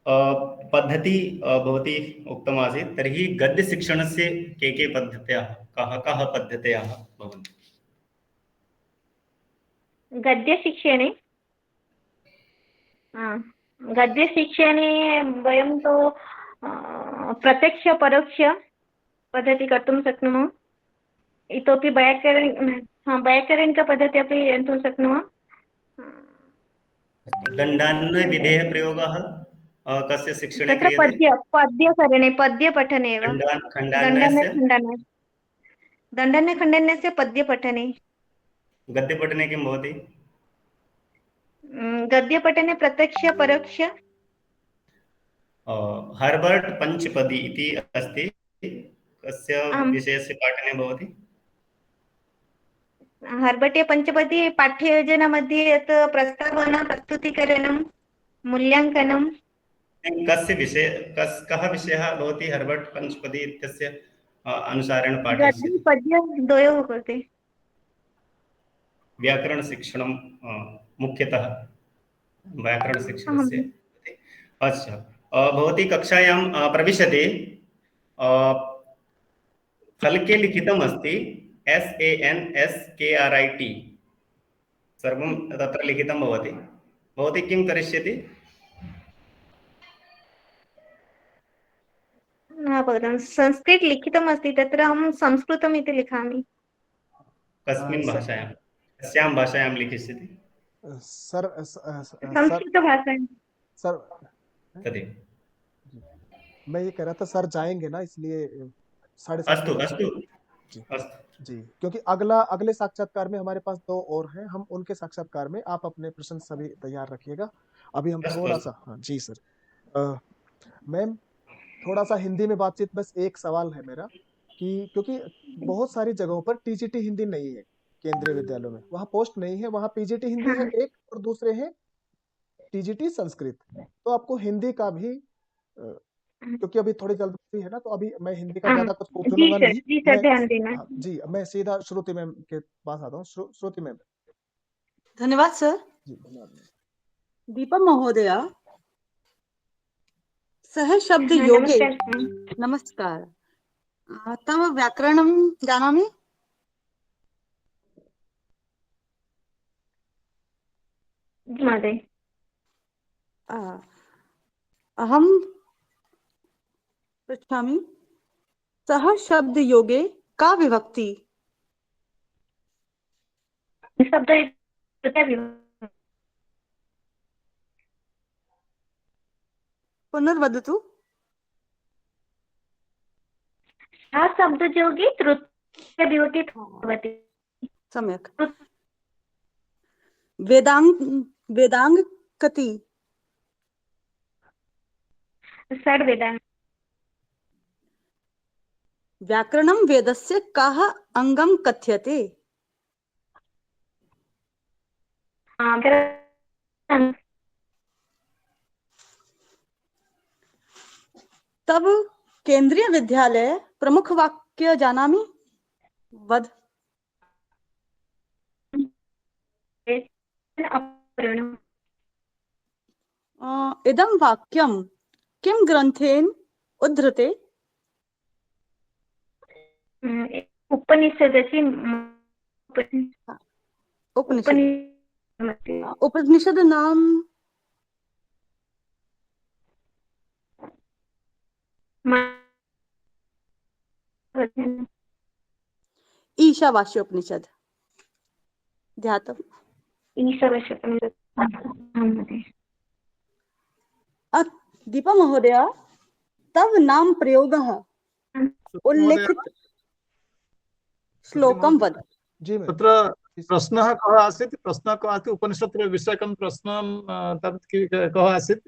पद्धति भवती उक्तमासीत्, तर्हि गद्यशिक्षणस्य के पद्धतयः, कः पद्धतयः भवन्ति? गद्यशिक्षणे वयं तु प्रत्यक्ष परोक्ष पद्धति कर्तुं शक्नुमः। इतोपि वैयाकरणिकपद्धति अपि कर्तुं शक्नुमः। दण्डान्वयविधेः प्रयोगः कस्य शिक्षणे तत्र पद्यकरणे पद्यपठने एव। दण्डान्वयखण्डान्वयस्य पद्यपठने। गद्यपठने किं भवति? गद्यपठने प्रत्यक्ष परोक्ष। हर्बर्ट् पञ्चपदी इति अस्ति, कस्य विषयस्य पाठने भवति? हर्बर्ट् पञ्चपदी पाठ्ययोजनामध्ये यत् प्रस्तावना, प्रस्तुतीकरणं, मूल्याङ्कनं। कस्य विषय, कः विषयः भवति हर्बर्ट् पञ्चपदी इत्यस्य अनुसारेण पाठयिष्यति? पद्यद्वयोः कृते। व्याकरणशिक्षणं मुख्यतः व्याकरणशिक्षणस्य। अच्छा, भवती कक्षायां प्रविशति, फलके लिखितम् अस्ति SANSKRIT, सर्वं तत्र लिखितं भवति। भवती किं करिष्यति? संस्कृत लिखितम् अस्ति, तत्र अहं संस्कृतम् इति लिखामि। कस्मिन् भाषायां, कस्यां भाषायां लिखिष्यति? संस्कृतभाषायां। सर, तदेव मैं ये कह रहा था, सर जाएंगे ना, इसलिए 7:30। जी, क्योंकि अगले साक्षात्कार में हमारे पास 2 और हैं, हम उनके साक्षात्कार में आप अपने प्रश्न सभी तैयार रखिएगा। अभी हम थोड़ा सा, हाँ जी सर। मैम, थोड़ा सा हिंदी में बातचीत, बस एक सवाल है मेरा कि क्योंकि बहुत सारी जगहों पर टीजीटी हिंदी नहीं है, केंद्रीय विद्यालयों में वहाँ पोस्ट नहीं है, वहाँ पीजीटी हिंदी है एक, और दूसरे हैं टीजीटी संस्कृत। तो आपको हिंदी का भी, क्योंकि अभी थोड़ी जल्दबाजी है ना, तो अभी मैं हिंदी का ज्यादा कुछ पूछूंगा नहीं। जी, मैं सीधा श्रुति मैम के पास आता हूँ। श्रुति मैम। धन्यवाद सर। जी, धन्यवाद। दीपा महोदया, सह शब्द योगे। नमस्कार। तव व्याकरणं जानामि। महोदय, अहं पृच्छामि, सह शब्द योगे का विभक्ति? पुनर्वदतु। शब्दयोगे तृतीया विभक्ति भवति। सम्यक्। वेदांग कति? षड्वेदाङ्ग। व्याकरणं वेदस्य कः अंगं कथ्यते? तब केंद्रीय विद्यालय प्रमुख वाक्य जानामि, वद। अपवर्णम्। इदं वाक्यं किं ग्रन्थेन उद्धृते? उपनिषदसि उपनिषद। उपनिषदमध्ये उपनिषद नाम ईशावास्योपनिषद। ध्यातम्। ईशावास्योपनिषत्। दीपा महोदय, तव नाम प्रयोगः महोदय, उल्लेखित श्लोकं वद। जी मैम। तत्र प्रश्नः कः आसीत्? प्रश्नः कः आसीत्? उपनिषत् विषयकं प्रश्नं तत् कः आसीत्?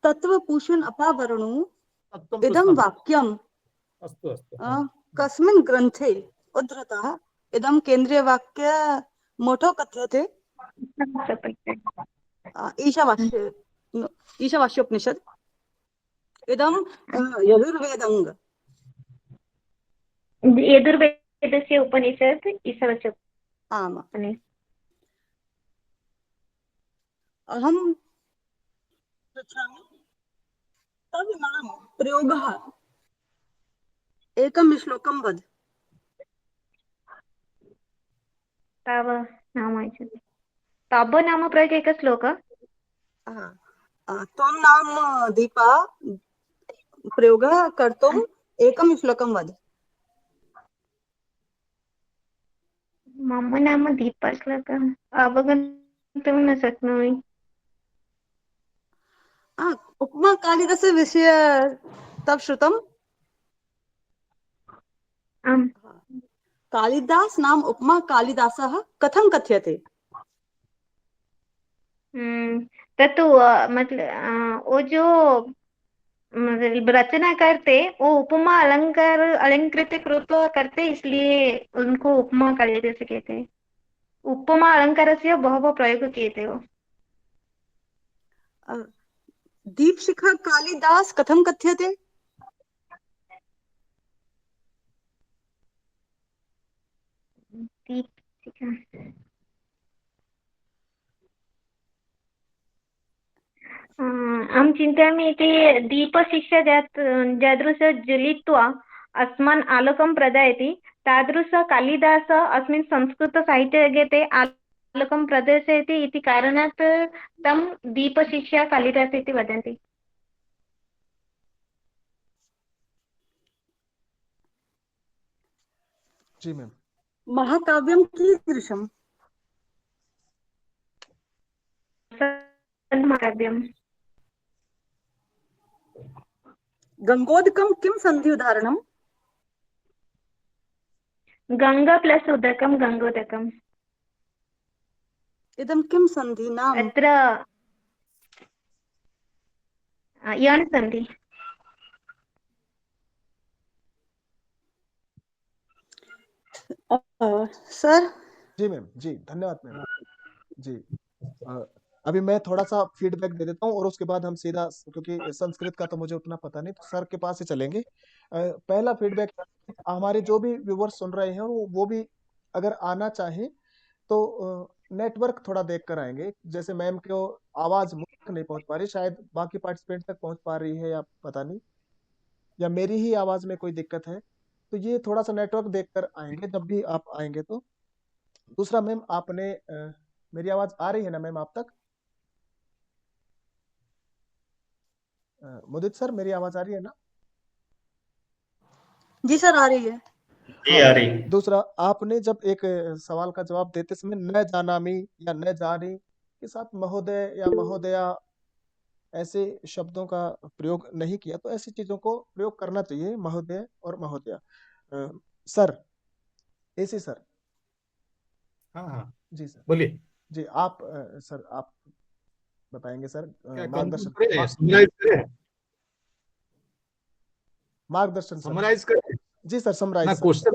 तत्त्वपूषण अपावरणु तत्त्वं इदं पृष्ठम्। वाक्यं अस्तु अस्तु। कस्मिन् ग्रन्थे उद्धृतः? इदं केन्द्रीयवाक्य मोठो कथ्यते ईशावास्य ईशावास्योपनिषद। इदं यजुर्वेदं। यजुर्वेदस्य उपनिषत् ईशावास्य। आम्। अहं पृच्छामि, तव नाम प्रयोगः एकं श्लोकं वद। तव नाम प्रयोग एकः श्लोकः। त्वं नाम दीपा प्रयोगः कर्तुम् एकं श्लोकं वद। मम नाम दीपा श्लोकः अवगन्तुं न शक्नोमि। उपमा कालिदास विषय तव श्रुतम्? आम्। कालिदास नाम उपमा कालिदासः कथं कथ्यते? तत्तु मतलब वो जो रचना करते वो उपमा अलंकृत कृत्वा करते, इसलिए उनको उपमा कालिदास कहते हैं। उपमा अलंकारस्य बहवः प्रयोग किए थे वो। दीपशिखा कालिदास कथं कथ्यते? दीपशिखा अहं चिन्तयामि इति दीपशिक्षा जादृश ज्वलित्वा अस्मान् आलोकं प्रदयति, तादृश कालिदास अस्मिन् संस्कृतसाहित्यजगते आलोकं प्रदर्शयति इति कारणात् तं दीपशिक्षा कालिदास इति वदन्ति। जी मैम। महाकाव्यं कीदृशम्? महाकाव्यम्। गंगोदकं किं सन्धि उदाहरणम्? गंगा प्लस उदकं गंगोदकम्। इदं किं सन्धि नाम? अत्र यण् सन्धि। सर। जी मैम। जी धन्यवाद मैम। जी अभी मैं थोड़ा सा फीडबैक दे देता हूँ और उसके बाद हम सीधा, क्योंकि संस्कृत का तो मुझे उतना पता नहीं, तो सर के पास ही चलेंगे। पहला फीडबैक, हमारे जो भी व्यूवर्स सुन रहे हैं वो भी अगर आना चाहें तो नेटवर्क थोड़ा देख कर आएंगे। जैसे मैम को आवाज मुझ तक नहीं पहुंच पा रही, शायद बाकी पार्टिसिपेंट तक पहुंच पा रही है या पता नहीं, या मेरी ही आवाज में कोई दिक्कत है, तो ये थोड़ा सा नेटवर्क देख कर आएंगे जब भी आप आएंगे। तो दूसरा मैम, आपने मेरी आवाज आ रही है ना मैम आप तक? मुदित सर, मेरी आवाज आ रही है ना? जी सर, आ रही है। जी आ रही। दूसरा, आपने जब एक सवाल का जवाब देते समय न जानामी या न जानी के साथ महोदय या महोदया ऐसे शब्दों का प्रयोग नहीं किया, तो ऐसी चीजों को प्रयोग करना चाहिए, महोदय और महोदया। Sir, AC sir. हाँ हाँ जी सर। बोलिए। जी आप सर आप बताएंगे सर, मार्गदर्शन मार्गदर्शन सर। समराइज करें जी सर, समराइज ना, सर। क्वेश्चन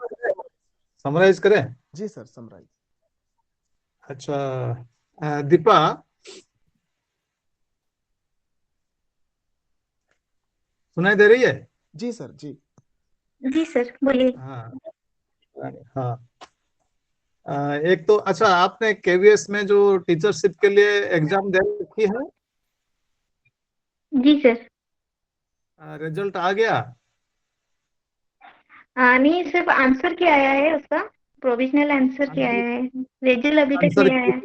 समराइज करें। जी सर, समराइज। अच्छा दीपा, सुनाई दे रही है? जी सर। जी जी सर, बोलिए। हाँ हाँ। एक तो अच्छा, आपने केवीएस में जो टीचरशिप के लिए एग्जाम दे रखी है, जी सर। रिजल्ट आ गया? नहीं, सिर्फ आंसर क्या आया है उसका, प्रोविजनल आंसर क्या आया है, रिजल्ट अभी तक आंसर नहीं आया।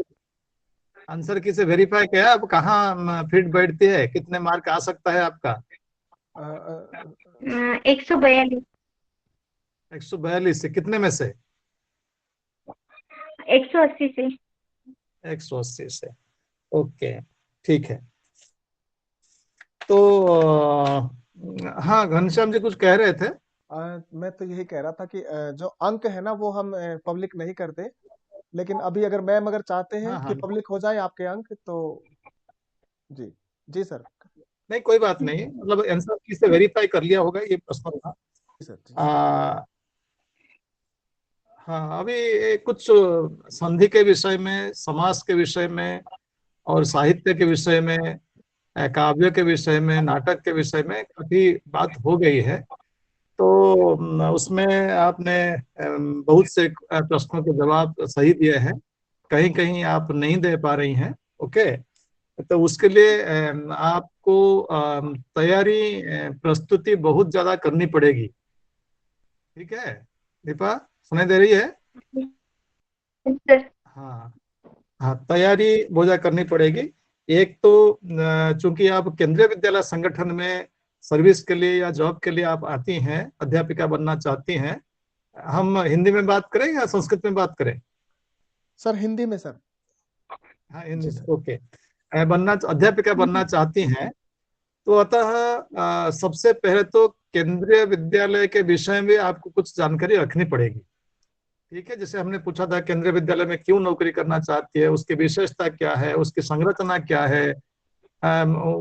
आंसर की से वेरीफाई किया? अब कहाँ फिट बैठती है, कितने मार्क आ सकता है आपका? 142। 142 से कितने में से? 180 से। 180 से, ओके, ठीक है। तो हाँ, घनश्याम जी कुछ कह रहे थे। मैं तो यही कह रहा था कि जो अंक है ना वो हम पब्लिक नहीं करते, लेकिन अभी अगर मैम अगर चाहते हैं हाँ कि हाँ, पब्लिक हो जाए आपके अंक तो जी। जी सर। नहीं कोई बात नहीं, मतलब आंसर की से वेरीफाई कर लिया होगा, ये प्रश्न था। जी सर। जी। हाँ, अभी कुछ संधि के विषय में, समास के विषय में, और साहित्य के विषय में, काव्य के विषय में, नाटक के विषय में काफी बात हो गई है। तो उसमें आपने बहुत से प्रश्नों के जवाब सही दिए हैं, कहीं कहीं आप नहीं दे पा रही हैं। ओके, तो उसके लिए आपको तैयारी, प्रस्तुति बहुत ज्यादा करनी पड़ेगी। ठीक है दीपा, सुनाई दे रही है? सर। हाँ हाँ, तैयारी बहुत ज्यादा करनी पड़ेगी। एक तो चूंकि आप केंद्रीय विद्यालय संगठन में सर्विस के लिए या जॉब के लिए आप आती हैं, अध्यापिका बनना चाहती हैं, हम हिंदी में बात करें या संस्कृत में बात करें? सर हिंदी में सर। हाँ हिंदी जी में, सर। ओके। अध्यापिका बनना चाहती हैं, तो अतः सबसे पहले तो केंद्रीय विद्यालय के विषय में आपको कुछ जानकारी रखनी पड़ेगी। ठीक है, जैसे हमने पूछा था केंद्रीय विद्यालय में क्यों नौकरी करना चाहती है, उसकी विशेषता क्या है, उसकी संरचना क्या है,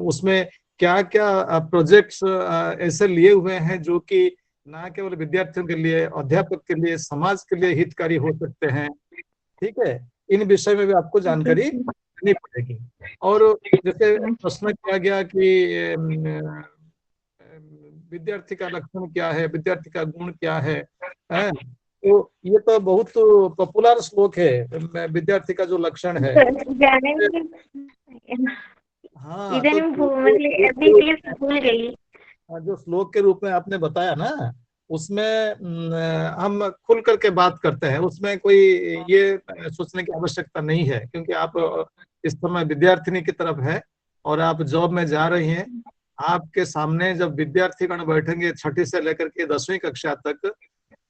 उसमें क्या क्या प्रोजेक्ट्स ऐसे लिए हुए हैं जो कि न केवल विद्यार्थियों के लिए, अध्यापक के लिए, समाज के लिए हितकारी हो सकते हैं। ठीक है, इन विषय में भी आपको जानकारी देनी पड़ेगी। और जैसे प्रश्न किया गया कि विद्यार्थी का लक्षण क्या है, विद्यार्थी का गुण क्या है, तो ये तो बहुत पॉपुलर श्लोक है, विद्यार्थी का जो लक्षण है। जाने में हाँ, तो इधर में मतलब अभी क्लिप भूल गई। जो श्लोक के रूप में आपने बताया ना, उसमें हम खुल करके बात करते हैं, उसमें कोई ये सोचने की आवश्यकता नहीं है, क्योंकि आप इस समय विद्यार्थिनी की तरफ है और आप जॉब में जा रही हैं। आपके सामने जब विद्यार्थीगण बैठेंगे 6ठी से लेकर के 10वीं कक्षा तक,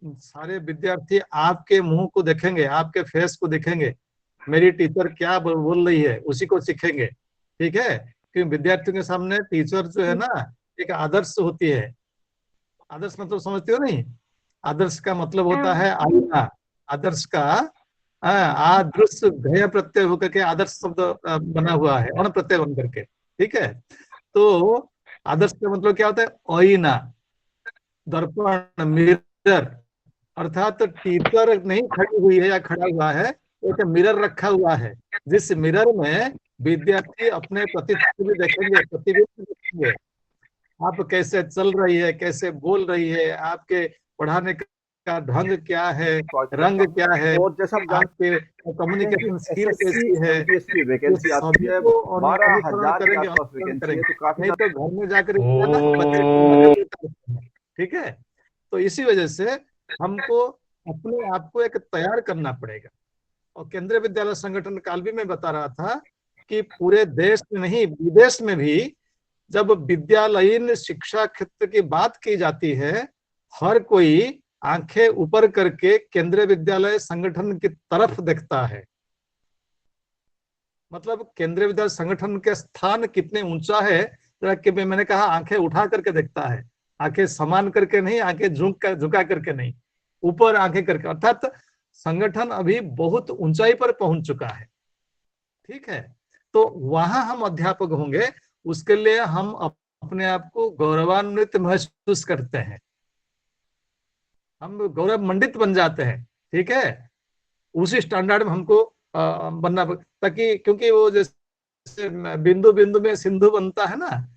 सारे विद्यार्थी आपके मुंह को देखेंगे, आपके फेस को देखेंगे, मेरी टीचर क्या बोल रही है उसी को सीखेंगे। ठीक है, क्योंकि विद्यार्थियों के सामने टीचर जो है ना, एक आदर्श होती है। आदर्श मतलब समझते हो नहीं? आदर्श का मतलब होता है आईना। आदर्श का आदर्श ध्येय प्रत्यय होकर के आदर्श शब्द बना हुआ है, अण प्रत्यय बन करके। ठीक है, तो आदर्श का मतलब क्या होता है? आईना, दर्पण, मिरर। अर्थात टीचर नहीं खड़ी हुई है या खड़ा हुआ है, एक मिरर रखा हुआ है, जिस मिरर में विद्यार्थी अपने प्रतिबिंब देखेंगे, प्रतिबिंब देखेंगे। आप कैसे चल रही है, कैसे बोल रही है, आपके पढ़ाने का ढंग क्या है, रंग क्या है, और जैसा हम जानते आपके कम्युनिकेशन हैं स्किल कि कैसी है, एमपीएससी की ये वैकेंसी आती सभी है, को 12,000 के करेंगे, आसपास अनुकरण वैकेंसी है, करेंगे। तो काफी नहीं तो घर में जाकर ठीक है, तो इसी वजह से हमको अपने आप को एक तैयार करना पड़ेगा। और केंद्रीय विद्यालय संगठन काल भी मैं बता रहा था कि पूरे देश में नहीं, विदेश में भी जब विद्यालयीन शिक्षा क्षेत्र की बात की जाती है, हर कोई आंखें ऊपर करके केंद्रीय विद्यालय संगठन की तरफ देखता है। मतलब केंद्रीय विद्यालय संगठन के स्थान कितने ऊंचा है, कि मैंने कहा आंखें उठा करके देखता है, आंखें समान करके नहीं, आंखें झुका करके नहीं, ऊपर आंखें करके। अर्थात संगठन अभी बहुत ऊंचाई पर पहुंच चुका है। ठीक है, तो वहां हम अध्यापक होंगे, उसके लिए हम अपने आप को गौरवान्वित महसूस करते हैं, हम गौरव मंडित बन जाते हैं। ठीक है, उसी स्टैंडर्ड में हमको बनना, ताकि क्योंकि वो जैसे बिंदु बिंदु में सिंधु बनता है ना,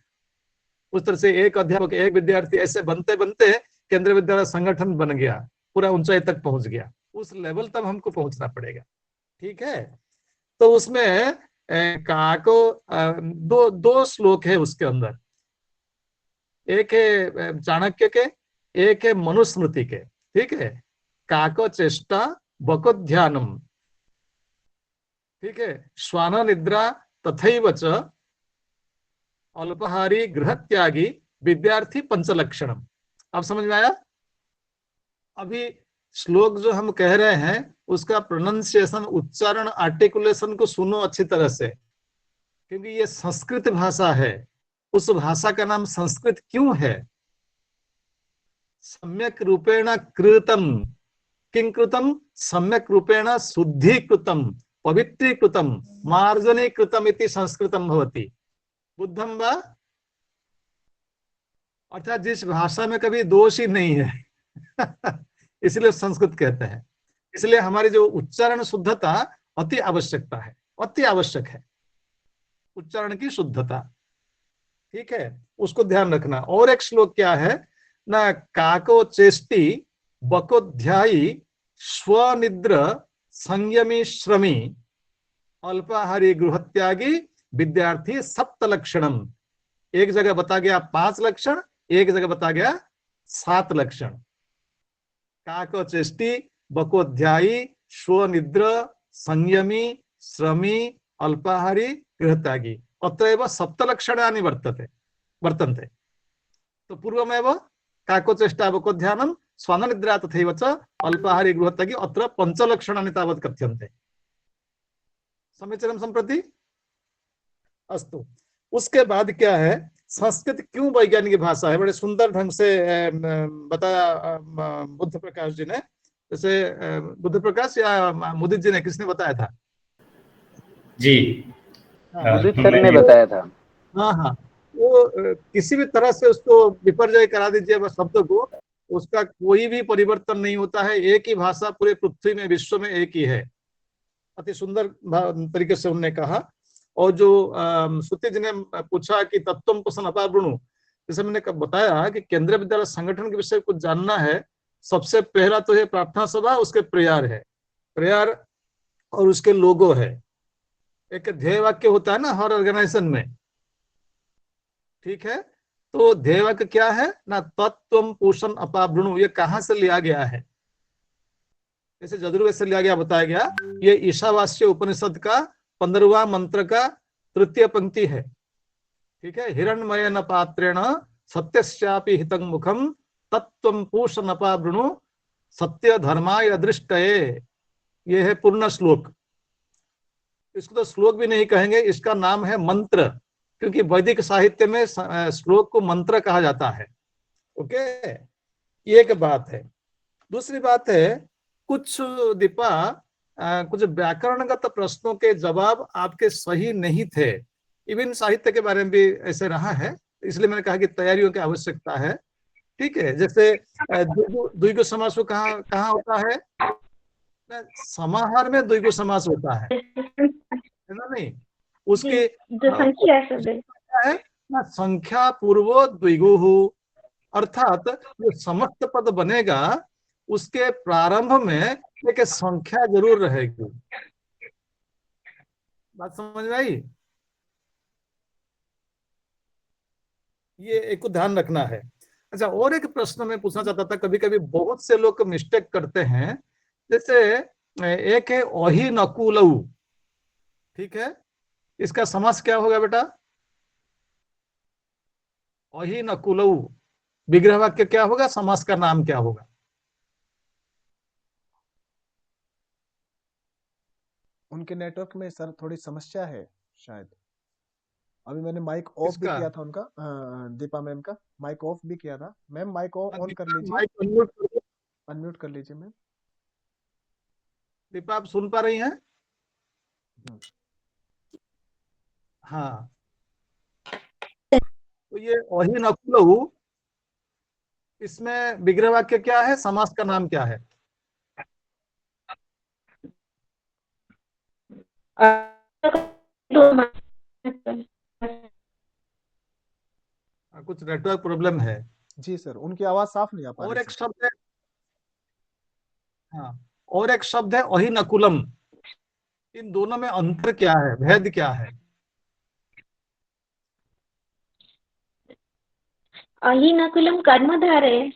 उस तरह से एक अध्यापक, एक विद्यार्थी, ऐसे बनते बनते केंद्रीय विद्यालय संगठन बन गया, पूरा ऊंचाई तक पहुंच गया। उस लेवल तक हमको पहुंचना पड़ेगा। ठीक है, तो उसमें का को दो दो श्लोक है उसके अंदर, एक है चाणक्य के, एक है मनुस्मृति के। ठीक है, काको चेष्टा बको ध्यानम, ठीक है, श्वान निद्रा तथैव च अल्पहारी गृह त्यागी विद्यार्थी पंचलक्षणम। अब समझ में आया? अभी श्लोक जो हम कह रहे हैं उसका प्रोनाउंसिएशन, उच्चारण, आर्टिकुलेशन को सुनो अच्छी तरह से, क्योंकि ये संस्कृत भाषा है। उस भाषा का नाम संस्कृत क्यों है? सम्यक रूपेण कृतम, किं कृतम? सम्यक रूपेण शुद्धीकृतम, पवित्रीकृतम, मार्जनीकृतम इति संस्कृतम भवति। बुद्धम वा, अर्थात जिस भाषा में कभी दोष ही नहीं है इसलिए संस्कृत कहते हैं। इसलिए हमारी जो उच्चारण शुद्धता अति आवश्यकता है, अति आवश्यक है उच्चारण की शुद्धता। ठीक है, उसको ध्यान रखना। और एक श्लोक क्या है ना, काको चेष्टि बको ध्यायी स्वनिद्र संयमी श्रमी अल्पाहारी गृहत्यागी विद्यार्थी सप्त लक्षणम। एक जगह बता गया 5 लक्षण, एक जगह बता गया 7 लक्षण। काको चेष्टि बकोध्यायी स्वनिद्र संयमी श्रमी अल्पाहारी गृहत्यागी अत्रैव सप्तलक्षणानि वर्तन्ते। तो पूर्वमेव काको चेष्टा बकोध्यानम स्वाननिद्रा तथैव च अल्पाहारी गृहत्यागी अत्र पंचलक्षणानि तावत् कथ्यन्ते। समीचीनं सम्प्रति? अस्तु। उसके बाद क्या है, संस्कृत क्यों वैज्ञानिक भाषा है? बड़े सुंदर ढंग से बताया बुद्ध प्रकाश जी ने। जैसे बुद्ध प्रकाश या मुदित जी ने, किसने बताया था? जी, मुदित सर ने बताया था। हाँ हाँ, वो किसी भी तरह से उसको विपर्जय करा दीजिए बस शब्द को, उसका कोई भी परिवर्तन नहीं होता है। एक ही भाषा पूरे पृथ्वी में, विश्व में एक ही है। अति सुंदर तरीके से उन्होंने कहा। और जो सुति जी ने पूछा कि तत्वम कुशन अपावृणु, जैसे मैंने बताया कि केंद्रीय विद्यालय संगठन के विषय कुछ जानना है, सबसे पहला तो है प्रार्थना सभा, उसके प्रेयर है, प्रेयर और उसके लोगो है। एक ध्येय वाक्य होता है ना हर ऑर्गेनाइजेशन में। ठीक है, तो ध्येय वाक्य क्या है ना, तत्वम पोषण अपावृणु। ये कहाँ से लिया गया है? जैसे यजुर्वेद से लिया गया, बताया गया। ये ईशावास्य उपनिषद का 15वां मंत्र का तृतीय पंक्ति है। ठीक है, हिरण्मयेन पात्रेण सत्यस्यापि हितं मुखम तत्त्वं पूषणपावृणु सत्य धर्माय अदृष्टये। ये है पूर्ण श्लोक। इसको तो श्लोक भी नहीं कहेंगे, इसका नाम है मंत्र, क्योंकि वैदिक साहित्य में श्लोक को मंत्र कहा जाता है। ओके, ये एक बात है। दूसरी बात है, कुछ दीपा कुछ व्याकरणगत प्रश्नों के जवाब आपके सही नहीं थे। इवन साहित्य के बारे में भी ऐसे रहा है, इसलिए मैंने कहा कि तैयारियों की आवश्यकता है। ठीक है, जैसे द्विगु समास कहाँ कहाँ होता है? समाहार में द्विगु समास होता है ना? नहीं, उसकी है ना, संख्या पूर्वो द्विगु, अर्थात जो समस्त पद बनेगा उसके प्रारंभ में एक संख्या जरूर रहेगी। बात समझ में आई? ये एक को ध्यान रखना है। अच्छा, और एक प्रश्न मैं पूछना चाहता था, कभी कभी बहुत से लोग मिस्टेक करते हैं। जैसे एक है ओहि नकुलऊ, ठीक है, इसका समास क्या होगा बेटा? ओहि नकुलऊ विग्रह वाक्य क्या होगा? समास का नाम क्या होगा? उनके नेटवर्क में सर थोड़ी समस्या है शायद। अभी मैंने माइक ऑफ भी किया था उनका, दीपा मैम का माइक ऑफ भी किया था। मैम माइक ऑन कर लीजिए, माइक अनम्यूट कर दो। अनम्यूट कर लीजिए मैम। दीपा, आप सुन पा रही हैं? हाँ, तो ये ओहि नकुलऊ, इसमें विग्रह वाक्य क्या है? समास का नाम क्या है? कुछ नेटवर्क प्रॉब्लम है। जी सर, उनकी आवाज साफ नहीं आ पा और रही एक सर। शब्द है, हाँ, और एक शब्द है अहिनकुलम। इन दोनों में अंतर क्या है, भेद क्या है? अहिनकुलम कर्मधारय।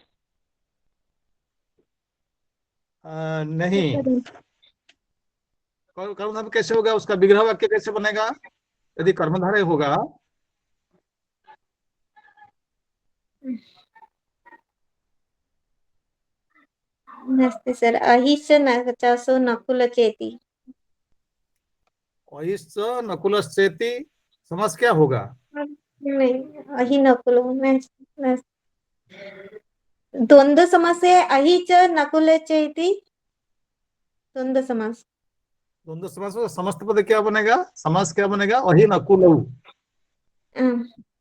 नहीं, कर्मधारय कैसे होगा? उसका विग्रह वाक्य कैसे बनेगा यदि कर्मधारय होगा? नमस्ते सर। अहिश्च नचासो नकुल चेती। अहिश्च नकुलश्चेति, समास क्या होगा? नहीं, अहिनकुलो द्वंद्व समास है। अहिच नकुल चेती द्वंद्व समास। द्वंद्व समास में समस्त पद क्या बनेगा? समास क्या बनेगा? अहिनकुलौ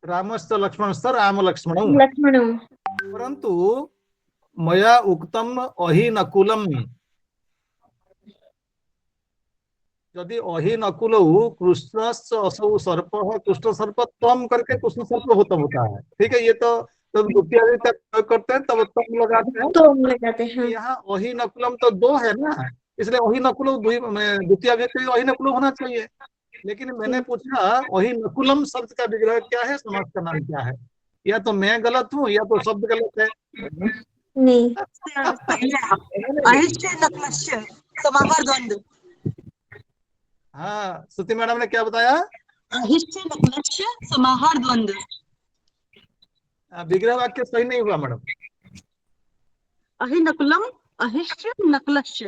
रामश्च लक्ष्मणश्च राम लक्ष्मणौ। लक्ष्मणो। परंतु मया उक्तम अहिनकुलम, यदि अहिनकुलौ कृष्णश्च असौ सर्पः कृष्ण सर्प त्वम करके कृष्ण सर्प होता है, ठीक है? ये तो जब द्वितीय तक प्रयोग करते हैं तब त्वम लगाते हैं। तो लगाते हैं। यहाँ अहिनकुलम तो दो है ना, इसलिए अहिनकुलौ द्वितीय व्यक्ति अहिनकुलौ होना चाहिए। लेकिन मैंने पूछा अहिनकुलम शब्द का विग्रह क्या है, समास का नाम क्या है? या तो मैं गलत हूँ या तो शब्द गलत है। नहीं, अहिश्च नक्लश्च समाहार द्वंद्व। हाँ, श्रुति मैडम ने क्या बताया? अहिश्च नक्लश्च समाहार द्वंद्व। विग्रह वाक्य सही नहीं हुआ मैडम। अहिनकुलम अहिश्च नक्लश्च।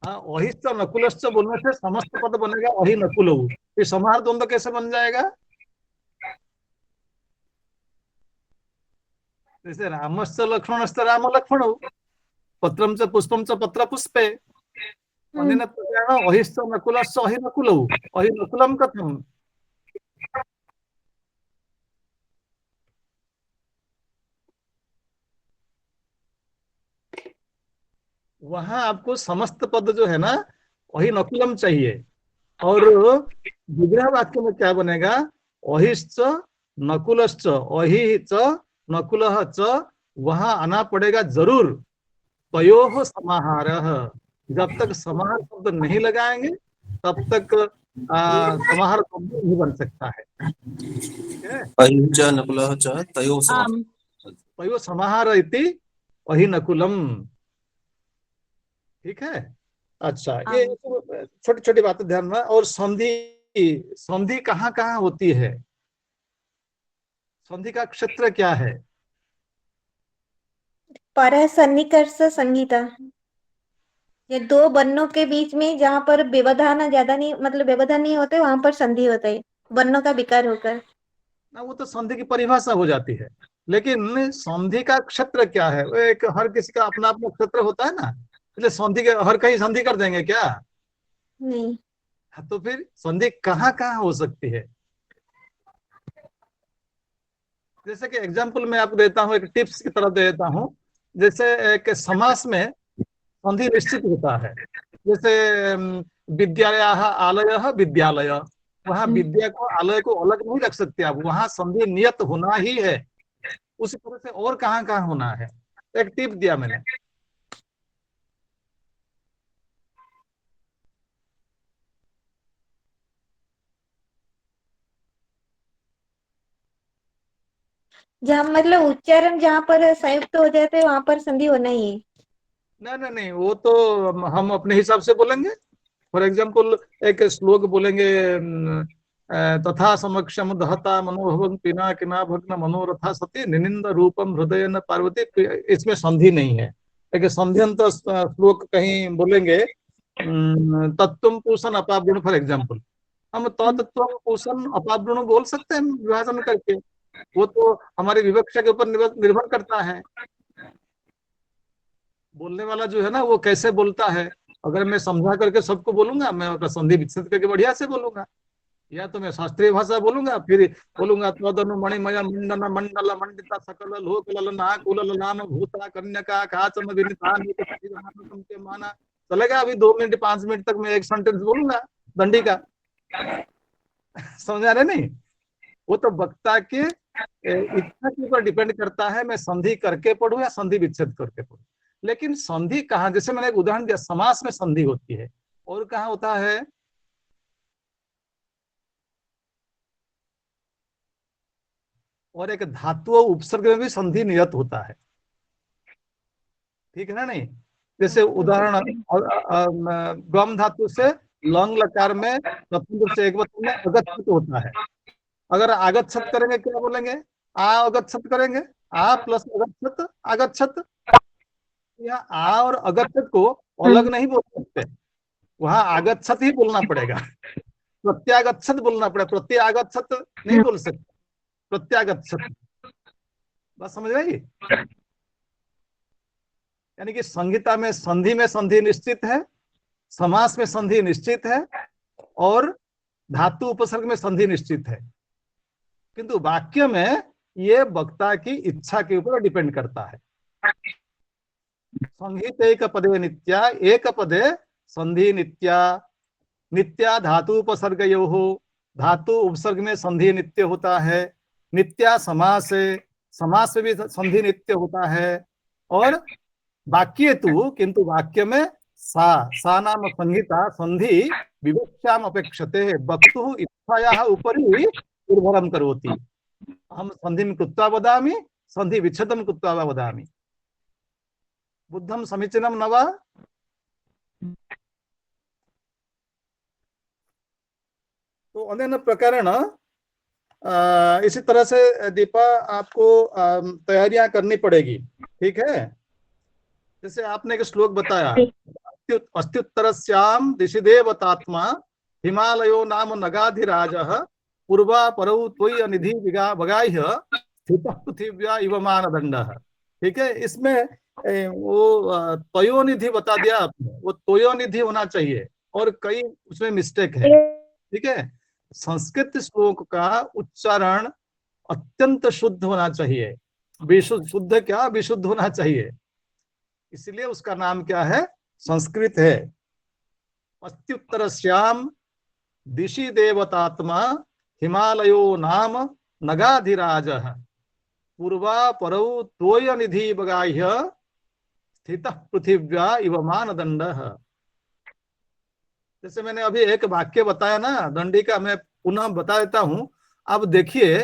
हाँ, अहिश्च नकुलश्च बोलने से समस्त पद बनेगा अहिनकुलौ। ये समाहार द्वंद्व कैसे बन जाएगा? जैसे रामश्च लक्ष्मणश्च राम लक्ष्मणौ, पत्रम च पुष्पम च पत्र पुष्पे, अनेन प्रकारेण अहिश्च नकुलश्च अहिनकुलौ, अहिनकुलम कथम? वहां आपको समस्त पद जो है ना अहिनकुलम चाहिए। और विग्रह वाक्य में क्या बनेगा? अहिश्च नकुलश्च, अहि च नकुलः च, वहां आना पड़ेगा जरूर तयोः समाहारः। जब तक समाहार शब्द नहीं लगाएंगे तब तक समाहार शब्द नहीं बन सकता है, ठीक है? अहिंच नकुलः च तयोः आम। तयोः समाहार इति अहिनकुलम, ठीक है? अच्छा, ये छोटी छोटी बातें ध्यान में। और संधि, संधि कहाँ कहाँ होती है? संधि का क्षेत्र क्या है? पर सन्निकर्ष संहिता। ये दो वर्णों के बीच में जहाँ पर व्यवधान ज्यादा नहीं, मतलब व्यवधान नहीं होते, वहां पर संधि होता है वर्णों का विकार होकर। ना, वो तो संधि की परिभाषा हो जाती है। लेकिन संधि का क्षेत्र क्या है? वो एक हर किसी का अपना अपना क्षेत्र होता है ना, इसलिए संधि के हर कहीं संधि कर देंगे क्या? नहीं। हाँ, तो फिर संधि कहाँ कहाँ हो सकती है? जैसे कि एग्जाम्पल मैं आपको देता हूँ, एक टिप्स की तरफ दे देता हूँ। जैसे एक समास में संधि निश्चित होता है। जैसे विद्यालयः आलयः विद्यालय, वहां विद्या को आलय को अलग नहीं रख सकते आप, वहां संधि नियत होना ही है। उसी तरह से और कहाँ कहाँ होना है, एक टिप दिया मैंने। जहाँ मतलब उच्चारण जहाँ पर संयुक्त हो जाते हैं वहां पर संधि होना ही है। नहीं नहीं नहीं, वो तो हम अपने हिसाब से बोलेंगे। फॉर एग्जाम्पल एक श्लोक बोलेंगे, तथा समक्षम दहता मनोभवं पिना किना भग्न मनोरथा सती निनिंद रूपम हृदय न पार्वती, इसमें संधि नहीं है। एक संध्यंत श्लोक कहीं बोलेंगे, तत्व पूषण अपावृण, फॉर एग्जाम्पल हम तत्व पूषण अपावृण बोल सकते हैं विभाजन करके। वो तो हमारी विवक्षा के ऊपर निर्भर करता है, बोलने वाला जो है ना वो कैसे बोलता है। अगर मैं समझा करके सबको बोलूंगा, मैं संधि विकसित करके बढ़िया से बोलूंगा, या तो मैं शास्त्रीय भाषा बोलूंगा, फिर बोलूंगा त्वदनु मणिमय मंडन मंडल मंडिता सकल लोक ललना कुल नाम भूता कन्यका काचन विनितान के माना। चलेगा? अभी 2 मिनट 5 मिनट तक मैं एक सेंटेंस बोलूंगा दंडी का। समझ आ रहे नहीं? वो तो वक्ता के इच्छा के ऊपर डिपेंड करता है, मैं संधि करके पढ़ूं या संधि विच्छेद करके पढ़ूं। लेकिन संधि कहाँ, जैसे मैंने एक उदाहरण दिया, समास में संधि होती है और कहाँ होता है, और एक धातु उपसर्ग में भी संधि नियत होता है, ठीक है ना नहीं। जैसे उदाहरण गम धातु से लंग लकार में प्रथम से एक में अगच्छत होता है। अगर आगच्छत करेंगे क्या बोलेंगे, आ अगच्छत करेंगे, आ प्लस अगच्छत आगच्छत। यहाँ आ और अगच्छत को अलग नहीं बोल सकते, वहां आगच्छत ही बोलना पड़ेगा, प्रत्यागच्छत बोलना पड़ेगा, प्रत्यागच्छत नहीं बोल सकते, प्रत्यागच्छत। बात समझ रही। यानी कि संहिता में संधि निश्चित है, समास में संधि निश्चित है और धातु उपसर्ग में संधि निश्चित है, किंतु वाक्य में ये वक्ता की इच्छा के ऊपर डिपेंड करता है। संहित एक पदे नित्या, एक पदे संधि नित्या, नित्या धातु उपसर्ग यो हो, धातु उपसर्ग में संधि नित्य होता है, नित्या समास है, समास में भी संधि नित्य होता है, और वाक्य तु किंतु वाक्य में सा नाम संहिता संधि विवक्षाम अपेक्षते वक्तुः इच्छायाः उपरि निर्भरं करोति। हम संधिं कृत्वा वदामि, संधि विच्छेदं कृत्वा वा वदामि। बुद्धं समीचीनं न वा। तो अनेन प्रकारेण इसी तरह से दीपा आपको तैयारियां करनी पड़ेगी, ठीक है। जैसे आपने एक श्लोक बताया, अस्त्युत्तरस्याम दिशि देवतात्मा हिमालयो नाम नगाधिराजः पूर्वा परौ त्वयि निधि बगाह्य स्थितः पृथिव्या इव मानदंडः। ठीक है, इसमें वो त्वयोनिधि बता दिया आपने, वो त्वयोनिधि होना चाहिए और कई उसमें मिस्टेक है, ठीक है। संस्कृत श्लोक का उच्चारण अत्यंत शुद्ध होना चाहिए, विशुद्ध, शुद्ध क्या विशुद्ध होना चाहिए, इसलिए उसका नाम क्या है, संस्कृत है। अस्त्युत्तरस्याम दिशि देवतात्मा हिमालयो नाम नगाधिराजः पूर्वा परौ त्वयनिधि बगाह्य स्थितः पृथिव्या इव मानदंडः। जैसे मैंने अभी एक वाक्य बताया ना दंडी का, मैं पुनः बता देता हूं। अब देखिए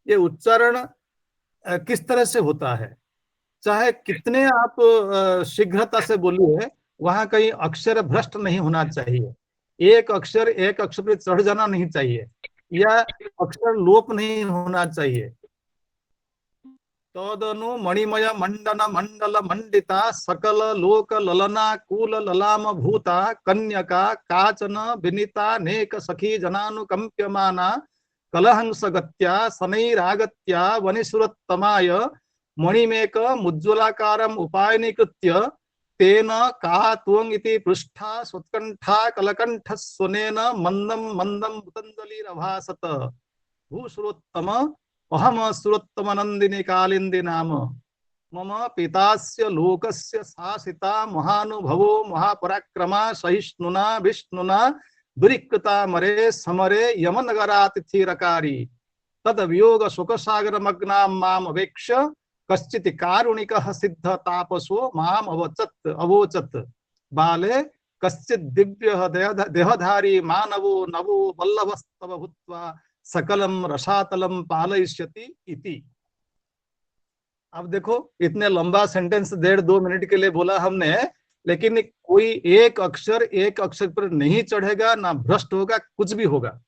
ये उच्चारण किस तरह से होता है, चाहे कितने आप शीघ्रता से बोलिए, वहां कहीं अक्षर भ्रष्ट नहीं होना चाहिए, एक अक्षर पर चढ़ जाना नहीं चाहिए, या अक्षर लोप नहीं होना चाहिए। तदनु मणिमय मंडन मंडल मंडिता सकल लोक ललना कूल ललाम भूता कन्यका काचन विनीता नेक सखी जनानुकंप्यमाना कलहंस गत्या शनैरागत्या वनिसुरत्तमाय मणिमेक मुज्ज्वलाकारम उपायनीकृत्य तेन का त्वं इति पृष्ठा स्वत्कंठा कलकंठ स्वनेन मंदम मंदम पुतंजलिरभासत भूसुरोत्तम अहम सुरोत्तम नंदिनी कालिंदी नाम मम पितास्य लोकस्य शासिता महानुभवो महापराक्रमा सहिष्णुना विष्णुना दुरीकृता मरे समरे यमनगरातिथिरकारी तद वियोग शोकसागर मग्नां माम अवेक्ष कश्चित् कारुणिकः सिद्ध तापसो माम अवोचत् बाले कश्चित् दिव्यः देहधारी मानवो नवो वल्लभस्तव भूत्वा सकलम रसातलम पालयिष्यति इति। अब देखो इतने लंबा सेंटेंस 1.5-2 मिनट के लिए बोला हमने, लेकिन कोई एक अक्षर पर नहीं चढ़ेगा, ना भ्रष्ट होगा, कुछ भी होगा।